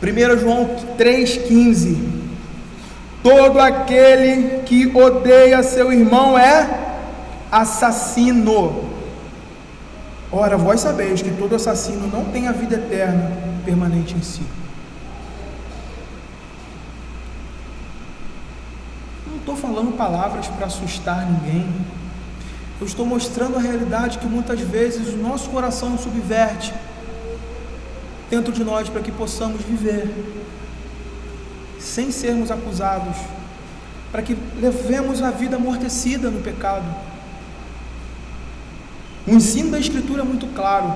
1 João 3,15. Todo aquele que odeia seu irmão é assassino. Ora, vós sabeis que todo assassino não tem a vida eterna permanente em si. Não estou falando palavras para assustar ninguém. Eu estou mostrando a realidade que muitas vezes o nosso coração subverte dentro de nós para que possamos viver sem sermos acusados, para que levemos a vida amortecida no pecado. O ensino da Escritura é muito claro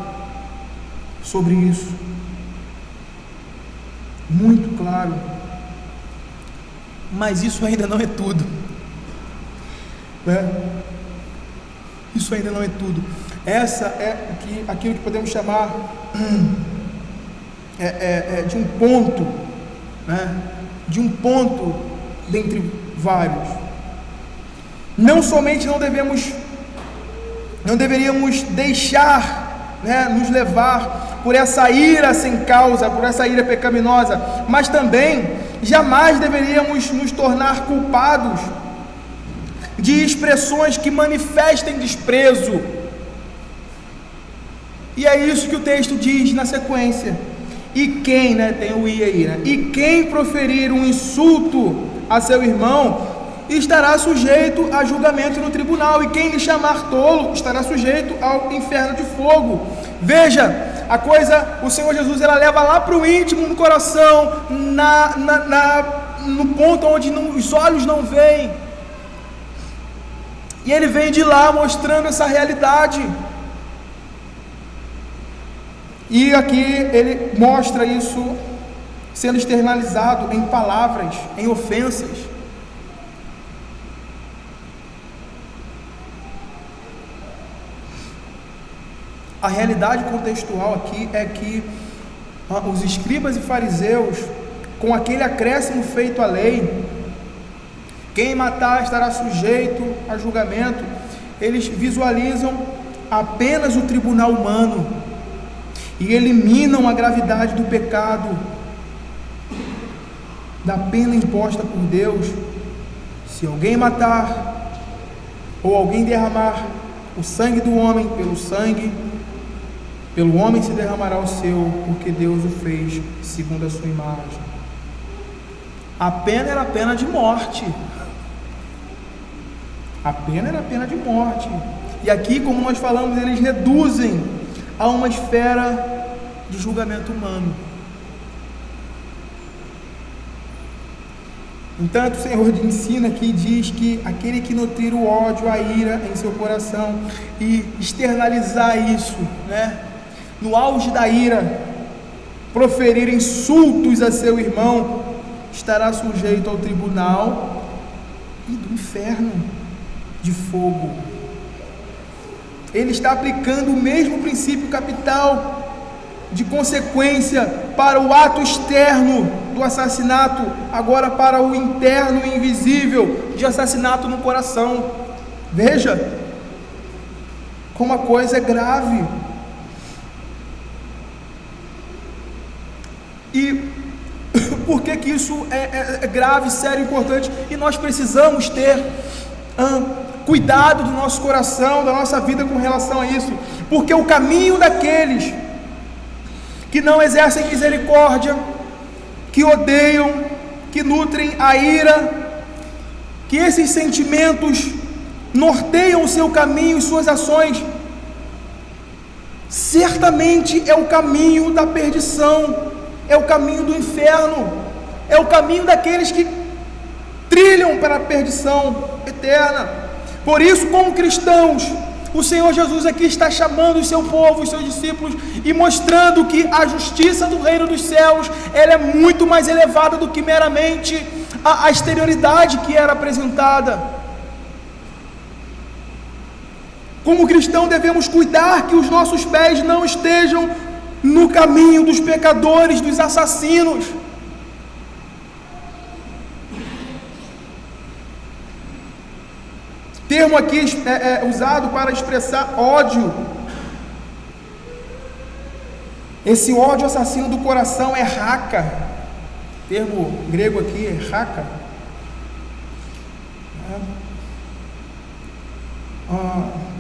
sobre isso, muito claro, mas isso ainda não é tudo, né? Isso ainda não é tudo. Essa é aquilo que podemos chamar de um ponto, né? De um ponto dentre vários. Não somente não deveríamos deixar, né, nos levar por essa ira sem causa, por essa ira pecaminosa, mas também jamais deveríamos nos tornar culpados de expressões que manifestem desprezo. E é isso que o texto diz na sequência. E quem, né, tem o i aí, né? E quem proferir um insulto a seu irmão estará sujeito a julgamento no tribunal, e quem lhe chamar tolo estará sujeito ao inferno de fogo. Veja, a coisa, o Senhor Jesus, ela leva lá para o íntimo, no coração, no ponto onde os olhos não veem, e ele vem de lá mostrando essa realidade, e aqui ele mostra isso sendo externalizado em palavras, em ofensas. A realidade contextual aqui é que os escribas e fariseus, com aquele acréscimo feito à lei, quem matar estará sujeito a julgamento, eles visualizam apenas o tribunal humano e eliminam a gravidade do pecado, da pena imposta por Deus. Se alguém matar ou alguém derramar o sangue do homem, pelo sangue Pelo homem se derramará o seu, porque Deus o fez segundo a sua imagem. A pena era a pena de morte. A pena era a pena de morte. E aqui, como nós falamos, eles reduzem a uma esfera de julgamento humano. Entanto, o Senhor ensina aqui e diz que aquele que nutrir o ódio, a ira em seu coração e externalizar isso, no auge da ira, proferir insultos a seu irmão, estará sujeito ao tribunal e do inferno de fogo. Ele está aplicando o mesmo princípio capital de consequência para o ato externo do assassinato, agora para o interno e invisível de assassinato no coração. Veja como a coisa é grave. E por que isso é grave, sério, importante? E nós precisamos ter cuidado do nosso coração, da nossa vida com relação a isso, porque o caminho daqueles que não exercem misericórdia, que odeiam, que nutrem a ira, que esses sentimentos norteiam o seu caminho e suas ações, certamente é o caminho da perdição, é o caminho do inferno, é o caminho daqueles que trilham para a perdição eterna. Por isso, como cristãos, o Senhor Jesus aqui está chamando o seu povo, os seus discípulos, e mostrando que a justiça do reino dos céus, ela é muito mais elevada do que meramente a exterioridade que era apresentada. Como cristão, devemos cuidar que os nossos pés não estejam no caminho dos pecadores, dos assassinos. Termo aqui usado para expressar ódio. Esse ódio assassino do coração é raka. Termo grego aqui é raka.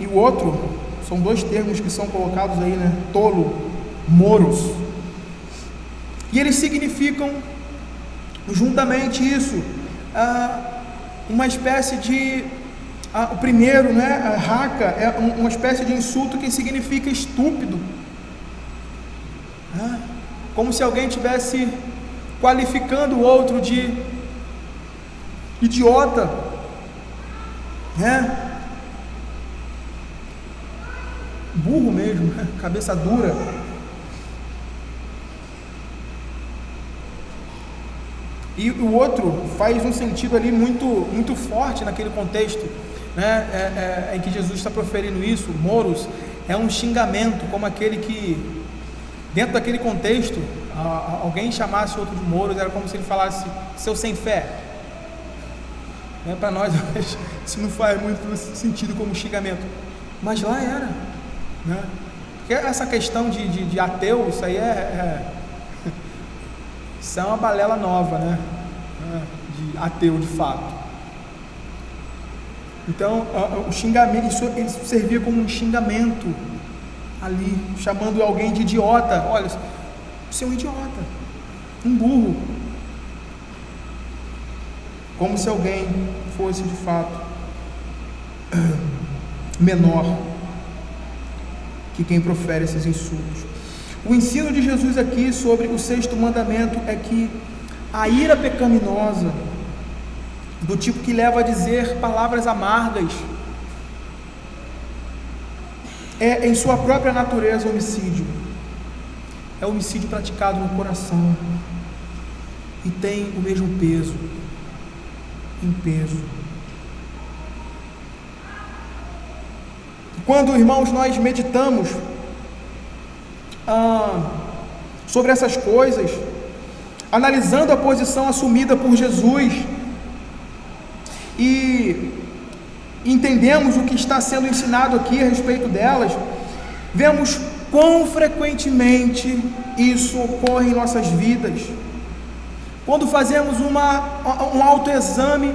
E o outro, são dois termos que são colocados aí, tolo, moros. E eles significam juntamente isso, uma espécie de... o primeiro, raka, é uma espécie de insulto que significa estúpido, como se alguém estivesse qualificando o outro de idiota, burro mesmo, cabeça dura. E o outro faz um sentido ali muito, muito forte naquele contexto, em que Jesus está proferindo isso. Moros é um xingamento, como aquele que, dentro daquele contexto, alguém chamasse outro de moros, era como se ele falasse, seu sem fé. Para nós, isso não faz muito sentido como xingamento, mas lá era, porque essa questão de ateu, isso aí isso é uma balela nova, de ateu de fato. Então, o xingamento, isso servia como um xingamento ali, chamando alguém de idiota. Olha, você é um idiota, um burro, como se alguém fosse de fato menor que quem profere esses insultos. O ensino de Jesus aqui sobre o sexto mandamento é que a ira pecaminosa, do tipo que leva a dizer palavras amargas, é em sua própria natureza homicídio. É homicídio praticado no coração e tem o mesmo peso, em peso. Quando, irmãos, nós meditamos sobre essas coisas, analisando a posição assumida por Jesus e entendemos o que está sendo ensinado aqui a respeito delas, vemos quão frequentemente isso ocorre em nossas vidas. Quando fazemos um autoexame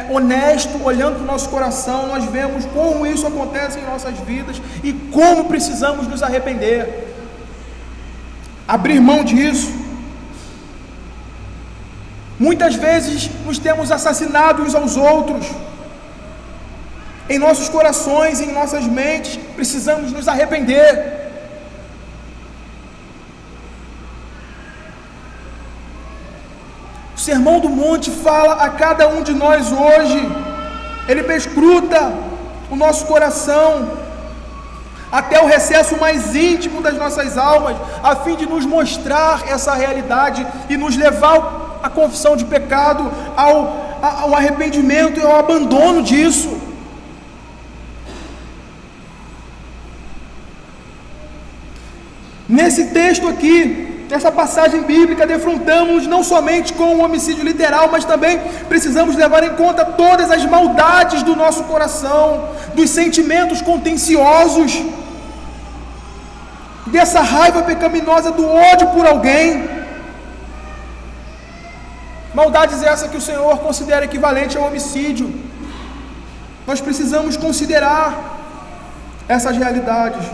honesto, olhando para o nosso coração, nós vemos como isso acontece em nossas vidas e como precisamos nos arrepender, abrir mão disso. Muitas vezes nos temos assassinado uns aos outros, em nossos corações, em nossas mentes, precisamos nos arrepender. O Sermão do Monte fala a cada um de nós hoje, ele perscruta o nosso coração, até o recesso mais íntimo das nossas almas, a fim de nos mostrar essa realidade e nos levar à confissão de pecado, ao arrependimento e ao abandono disso. Nesse texto aqui, nessa passagem bíblica, defrontamos não somente com o homicídio literal, mas também precisamos levar em conta todas as maldades do nosso coração, dos sentimentos contenciosos, dessa raiva pecaminosa, do ódio por alguém. Maldades essa que o Senhor considera equivalente ao homicídio. Nós precisamos considerar essas realidades.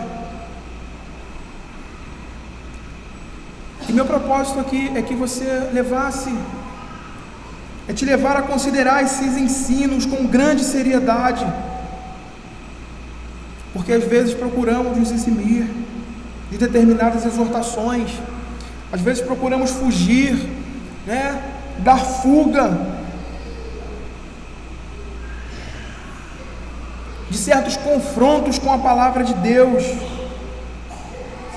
E meu propósito aqui é que você te levar a considerar esses ensinos com grande seriedade, porque às vezes procuramos nos eximir de determinadas exortações, às vezes procuramos fugir, dar fuga de certos confrontos com a palavra de Deus,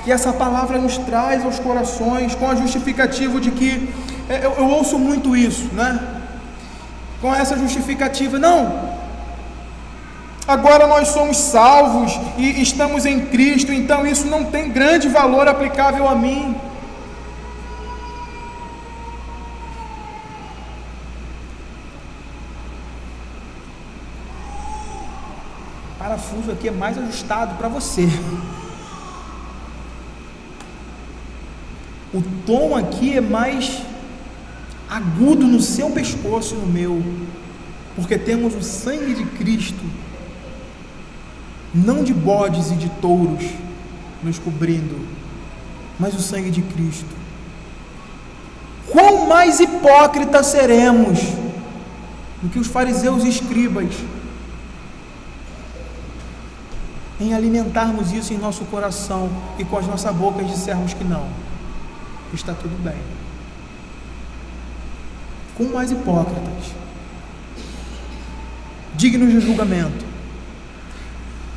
que essa palavra nos traz aos corações, com a justificativa de que, eu ouço muito isso, com essa justificativa, não, agora nós somos salvos e estamos em Cristo, então isso não tem grande valor aplicável a mim. O parafuso aqui é mais ajustado para você. O tom aqui é mais agudo no seu pescoço e no meu, porque temos o sangue de Cristo, não de bodes e de touros nos cobrindo, mas o sangue de Cristo. Quão mais hipócritas seremos do que os fariseus e escribas em alimentarmos isso em nosso coração e com as nossas bocas dissermos que não, está tudo bem. Quão mais hipócritas, dignos de julgamento.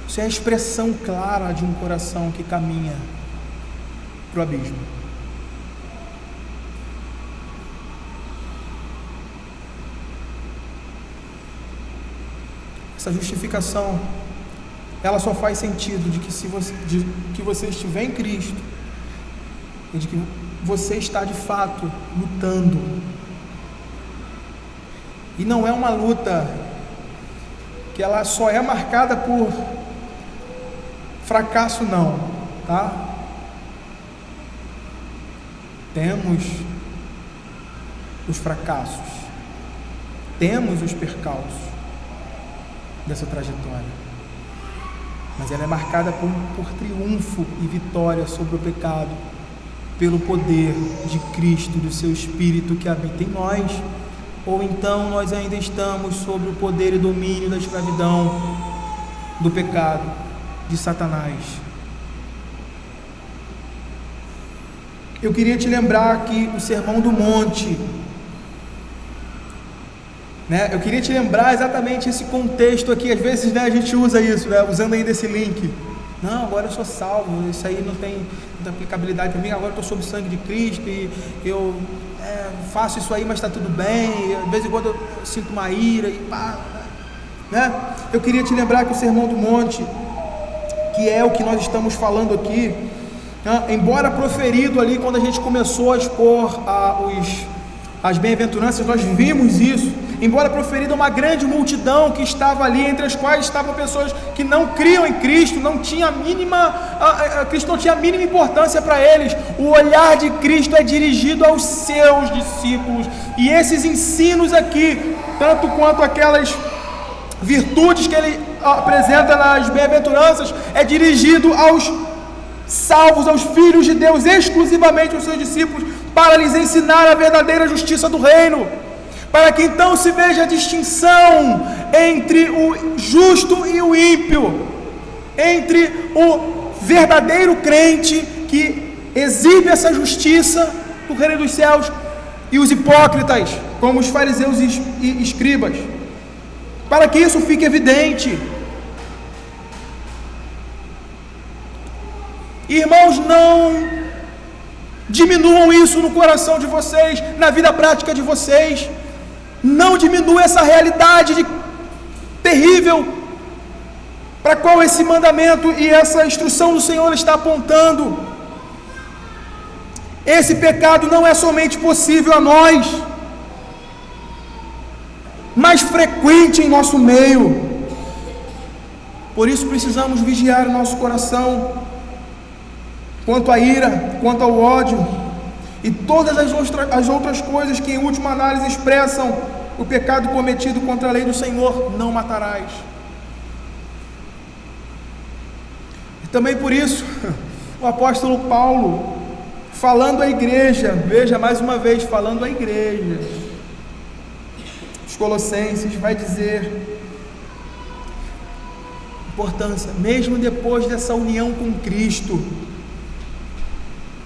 Isso é a expressão clara de um coração que caminha para o abismo. Essa justificação, ela só faz sentido de que você estiver em Cristo e de que você está de fato lutando. E não é uma luta que ela só é marcada por fracasso, não, tá? Temos os fracassos, temos os percalços dessa trajetória, mas ela é marcada por triunfo e vitória sobre o pecado, pelo poder de Cristo, do seu Espírito que habita em nós. Ou então nós ainda estamos sob o poder e domínio da escravidão, do pecado, de Satanás. Eu queria te lembrar que o Sermão do Monte, eu queria te lembrar exatamente esse contexto aqui. Às vezes a gente usa isso, usando ainda esse link. Não, agora eu sou salvo, isso aí não tem aplicabilidade para mim, agora eu estou sob o sangue de Cristo e eu faço isso aí, mas está tudo bem, de vez em quando eu sinto uma ira e pá, Eu queria te lembrar que o Sermão do Monte, que é o que nós estamos falando aqui, embora proferido ali quando a gente começou a expor as bem-aventuranças, nós vimos isso, embora proferida uma grande multidão que estava ali, entre as quais estavam pessoas que não criam em Cristo, Cristo não tinha a mínima importância para eles. O olhar de Cristo é dirigido aos seus discípulos, e esses ensinos aqui, tanto quanto aquelas virtudes que ele apresenta nas bem-aventuranças, é dirigido aos salvos, aos filhos de Deus, exclusivamente aos seus discípulos, para lhes ensinar a verdadeira justiça do reino, para que então se veja a distinção entre o justo e o ímpio, entre o verdadeiro crente que exibe essa justiça do reino dos céus e os hipócritas, como os fariseus e escribas, para que isso fique evidente. Irmãos, não diminuam isso no coração de vocês, na vida prática de vocês. Não diminua essa realidade terrível para qual esse mandamento e essa instrução do Senhor está apontando. Esse pecado não é somente possível a nós, mas frequente em nosso meio. Por isso precisamos vigiar o nosso coração quanto à ira, quanto ao ódio e todas as outras coisas que em última análise expressam o pecado cometido contra a lei do Senhor: não matarás. E também por isso o apóstolo Paulo, falando à igreja, veja mais uma vez, falando à igreja, os Colossenses, vai dizer: importância, mesmo depois dessa união com Cristo,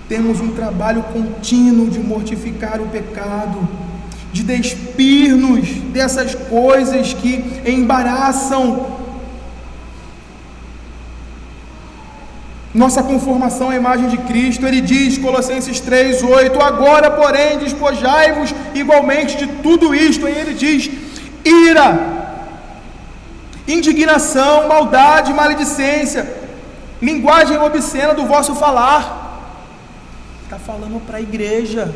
temos um trabalho contínuo de mortificar o pecado, de despir-nos dessas coisas que embaraçam nossa conformação à imagem de Cristo. Ele diz, Colossenses 3:8: agora, porém, despojai-vos igualmente de tudo isto. Aí ele diz: ira, indignação, maldade, maledicência, linguagem obscena do vosso falar. Está falando para a igreja.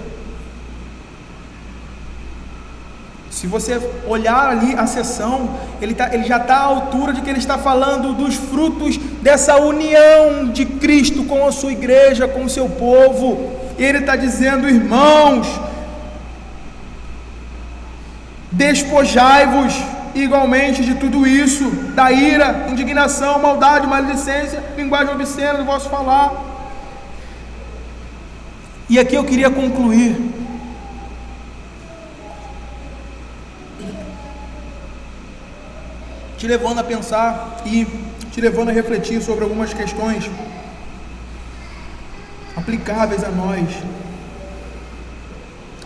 Se você olhar ali a sessão, ele já está à altura de que ele está falando dos frutos dessa união de Cristo com a sua igreja, com o seu povo. Ele está dizendo: irmãos, despojai-vos igualmente de tudo isso, da ira, indignação, maldade, maledicência, linguagem obscena do vosso falar. E aqui eu queria concluir te levando a pensar e te levando a refletir sobre algumas questões aplicáveis a nós,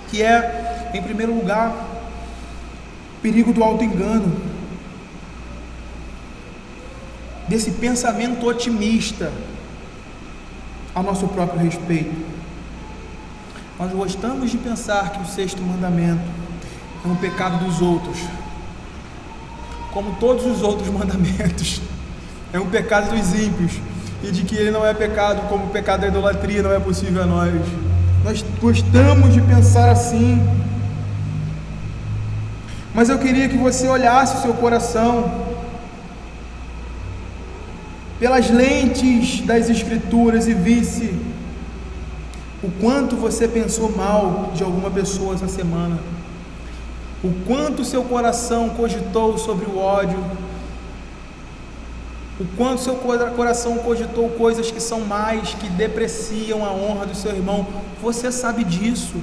que é, em primeiro lugar, o perigo do auto-engano, desse pensamento otimista a nosso próprio respeito. Nós gostamos de pensar que o sexto mandamento é um pecado dos outros, como todos os outros mandamentos, é um pecado dos ímpios, e de que ele não é pecado, como o pecado da idolatria não é possível a nós. Nós gostamos de pensar assim, mas eu queria que você olhasse o seu coração pelas lentes das Escrituras e visse o quanto você pensou mal de alguma pessoa essa semana, o quanto seu coração cogitou sobre o ódio, o quanto seu coração cogitou coisas que são mais, que depreciam a honra do seu irmão. Você sabe disso.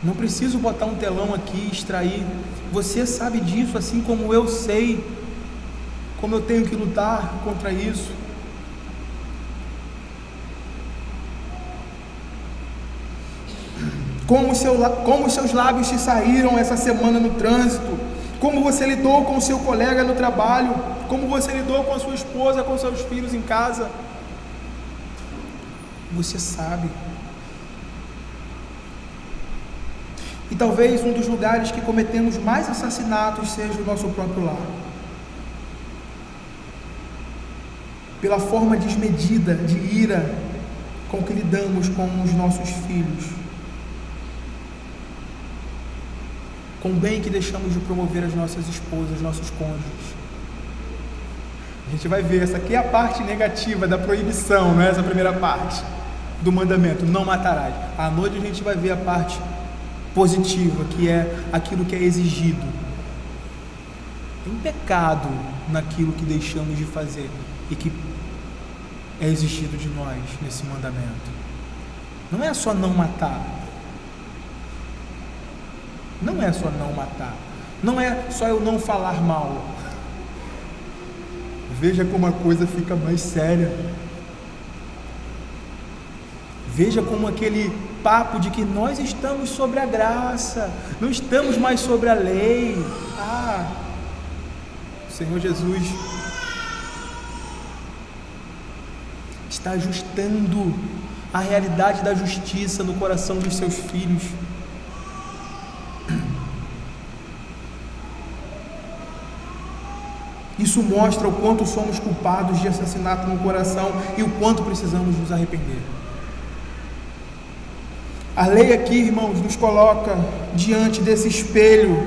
Não preciso botar um telão aqui e extrair. Você sabe disso, assim como eu sei, como eu tenho que lutar contra isso. Como os seus lábios se saíram essa semana no trânsito, como você lidou com o seu colega no trabalho, como você lidou com a sua esposa, com seus filhos em casa. Você sabe. E talvez um dos lugares que cometemos mais assassinatos seja o nosso próprio lar. Pela forma desmedida de ira com que lidamos com os nossos filhos, com o bem que deixamos de promover as nossas esposas, nossos cônjuges. A gente vai ver, essa aqui é a parte negativa da proibição, não é essa primeira parte do mandamento, não matarás. À noite a gente vai ver a parte positiva, que é aquilo que é exigido. Tem pecado naquilo que deixamos de fazer e que é exigido de nós nesse mandamento. Não é só não matar. Não é só não matar. Não é só eu não falar mal. Veja como a coisa fica mais séria. Veja como aquele papo de que nós estamos sobre a graça, não estamos mais sobre a lei. O Senhor Jesus está ajustando a realidade da justiça no coração dos seus filhos. Isso mostra o quanto somos culpados de assassinato no coração e o quanto precisamos nos arrepender. A lei aqui, irmãos, nos coloca diante desse espelho.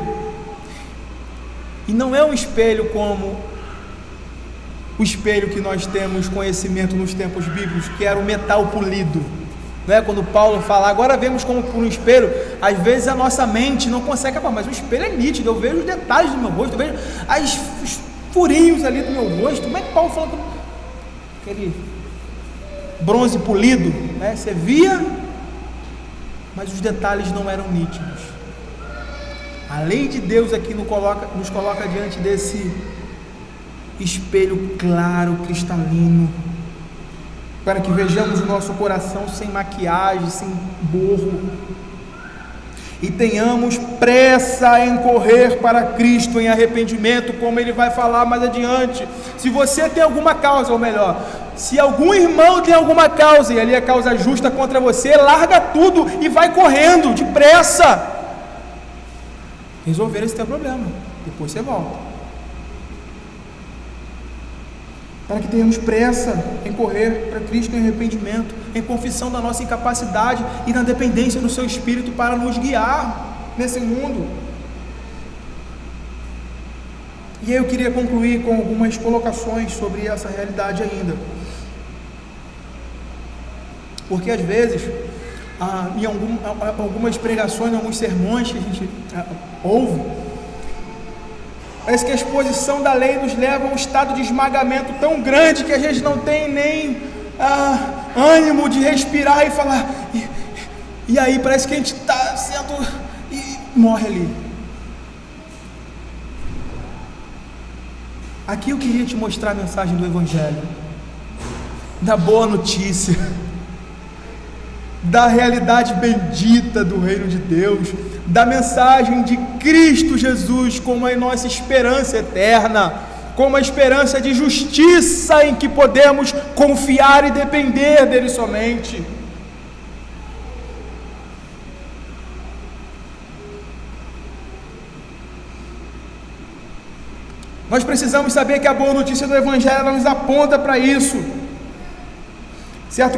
E não é um espelho como o espelho que nós temos conhecimento nos tempos bíblicos, que era o metal polido. Não é? Quando Paulo fala, agora vemos como por um espelho, às vezes a nossa mente não consegue, mas o espelho é nítido, eu vejo os detalhes do meu rosto, eu vejo os furinhos ali do meu rosto. Como é que Paulo fala com aquele bronze polido, né? Você via, mas os detalhes não eram nítidos. A lei de Deus aqui nos coloca diante desse espelho claro, cristalino, para que vejamos o nosso coração sem maquiagem, sem borro, e tenhamos pressa em correr para Cristo em arrependimento, como ele vai falar mais adiante. Se você tem alguma causa, ou melhor, se algum irmão tem alguma causa, e ali é causa justa contra você, larga tudo e vai correndo, depressa, resolver esse teu problema, depois você volta. Para que tenhamos pressa em correr para Cristo em arrependimento, em confissão da nossa incapacidade e na dependência do seu Espírito para nos guiar nesse mundo. E aí eu queria concluir com algumas colocações sobre essa realidade ainda. Porque às vezes, em algumas pregações, em alguns sermões que a gente ouve, parece que a exposição da lei nos leva a um estado de esmagamento tão grande que a gente não tem nem ânimo de respirar e falar, e aí parece que a gente está sendo, e morre ali. Aqui eu queria te mostrar a mensagem do Evangelho, da boa notícia, da realidade bendita do reino de Deus, da mensagem de Cristo Jesus como a nossa esperança eterna, como a esperança de justiça em que podemos confiar e depender dele somente. Nós precisamos saber que a boa notícia do Evangelho ela nos aponta para isso. Certo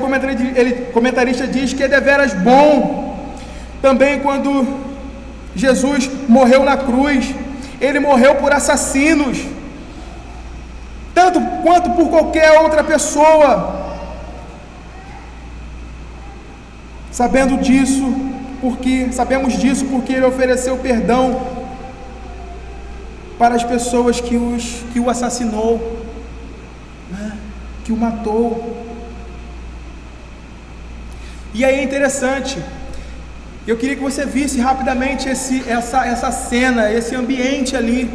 comentarista diz que é deveras bom. Também quando Jesus morreu na cruz, ele morreu por assassinos, tanto quanto por qualquer outra pessoa. Sabemos disso porque ele ofereceu perdão para as pessoas que o assassinou, né? Que o matou. E aí é interessante, eu queria que você visse rapidamente essa cena, esse ambiente ali,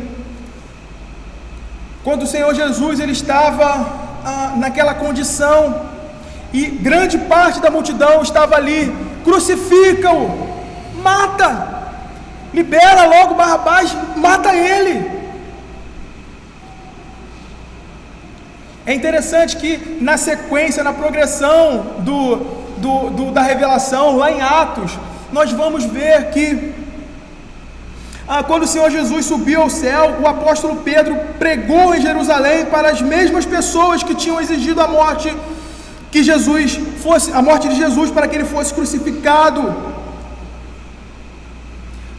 quando o Senhor Jesus ele estava naquela condição, e grande parte da multidão estava ali, crucifica-o, mata, libera logo Barrabás, mata ele. É interessante que na sequência, na progressão da revelação, lá em Atos, nós vamos ver que quando o Senhor Jesus subiu ao céu, o apóstolo Pedro pregou em Jerusalém para as mesmas pessoas que tinham exigido a morte, que Jesus fosse, a morte de Jesus para que ele fosse crucificado.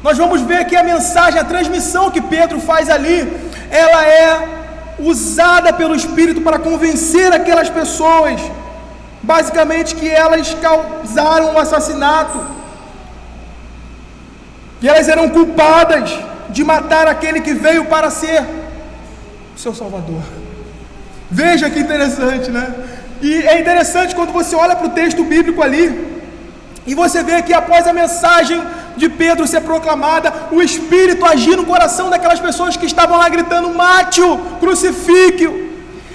Nós vamos ver que a mensagem, a transmissão que Pedro faz ali, ela é usada pelo Espírito para convencer aquelas pessoas, basicamente, que elas causaram o assassinato, e elas eram culpadas de matar aquele que veio para ser o seu Salvador. Veja que interessante, né? E é interessante quando você olha para o texto bíblico ali, e você vê que após a mensagem de Pedro ser proclamada, o Espírito agir no coração daquelas pessoas que estavam lá gritando: mate-o, crucifique-o.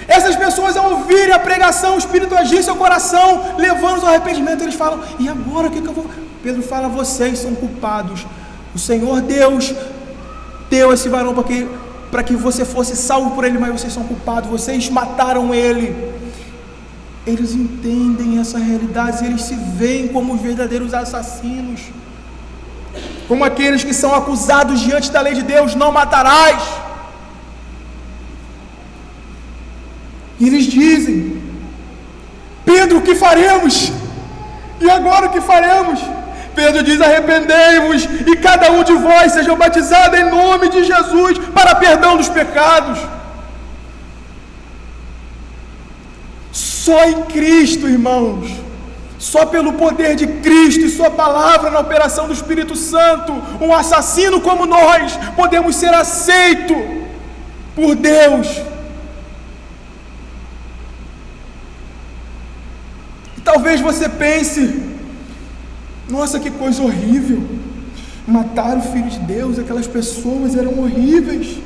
Essas pessoas, ao ouvirem a pregação, o Espírito agir em seu coração, levando-os ao arrependimento. Eles falam: e agora o que eu vou? Pedro fala: vocês são culpados. O Senhor Deus deu esse varão para que você fosse salvo por ele, mas vocês são culpados, vocês mataram ele. Eles entendem essa realidade, eles se veem como os verdadeiros assassinos, como aqueles que são acusados diante da lei de Deus: não matarás. E eles dizem: Pedro, o que faremos? E agora o que faremos? Pedro diz: arrependei-vos e cada um de vós seja batizado em nome de Jesus para perdão dos pecados. Só em Cristo, irmãos, só pelo poder de Cristo e sua palavra na operação do Espírito Santo, um assassino como nós podemos ser aceitos por Deus. E talvez você pense: nossa, que coisa horrível, matar o Filho de Deus, aquelas pessoas eram horríveis.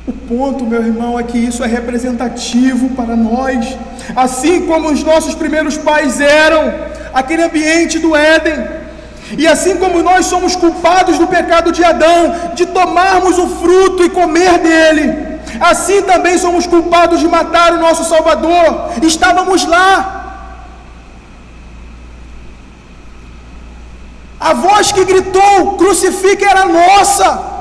O ponto, meu irmão, é que isso é representativo para nós, assim como os nossos primeiros pais eram, aquele ambiente do Éden, e assim como nós somos culpados do pecado de Adão, de tomarmos o fruto e comer dele, assim também somos culpados de matar o nosso Salvador. Estávamos lá. A voz que gritou: crucifique, era nossa.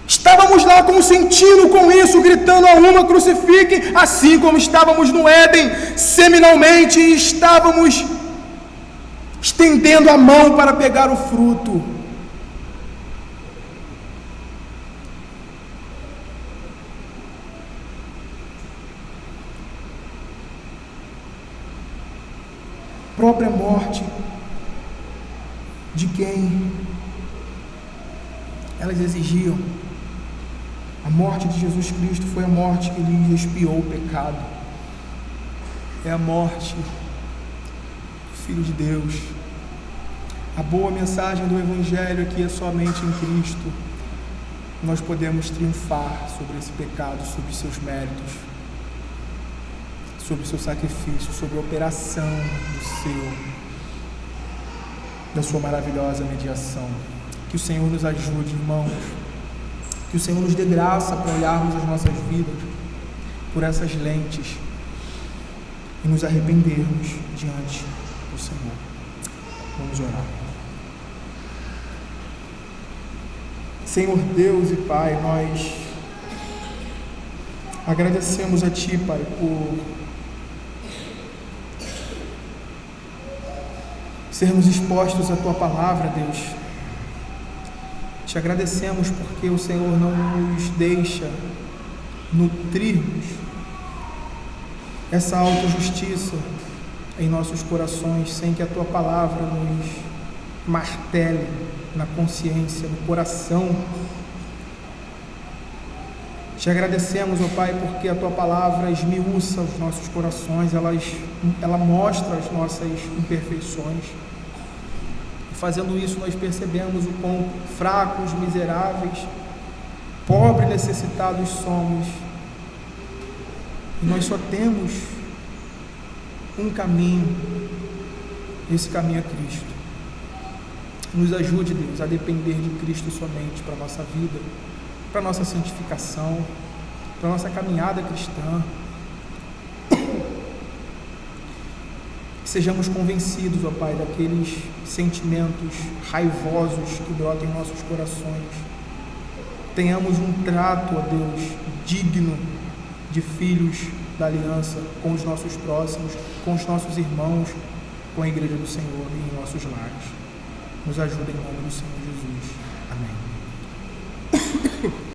Estávamos lá consentindo com isso, gritando a uma: crucifique, assim como estávamos no Éden, seminalmente, e estávamos estendendo a mão para pegar o fruto. Própria morte de quem elas exigiam. A morte de Jesus Cristo foi a morte que lhe expiou o pecado. É a morte do Filho de Deus. A boa mensagem do Evangelho é que é somente em Cristo nós podemos triunfar sobre esse pecado, sobre seus méritos, sobre o seu sacrifício, sobre a operação da sua maravilhosa mediação. Que o Senhor nos ajude, irmãos, que o Senhor nos dê graça para olharmos as nossas vidas por essas lentes e nos arrependermos diante do Senhor. Vamos orar. Senhor Deus e Pai, nós agradecemos a Ti, Pai, por sermos expostos à Tua palavra, Deus. Te agradecemos porque o Senhor não nos deixa nutrirmos essa autojustiça em nossos corações sem que a Tua palavra nos martele na consciência, no coração. Te agradecemos, ó Pai, porque a Tua palavra esmiuça os nossos corações, ela mostra as nossas imperfeições. Fazendo isso, nós percebemos o quão fracos, miseráveis, pobres, necessitados somos. E nós só temos um caminho, esse caminho é Cristo. Nos ajude, Deus, a depender de Cristo somente para a nossa vida, para a nossa santificação, para a nossa caminhada cristã. Sejamos convencidos, ó Pai, daqueles sentimentos raivosos que brotam em nossos corações, tenhamos um trato, ó Deus, digno de filhos da aliança com os nossos próximos, com os nossos irmãos, com a igreja do Senhor e em nossos lares. Nos ajuda em nome do Senhor Jesus. Amém.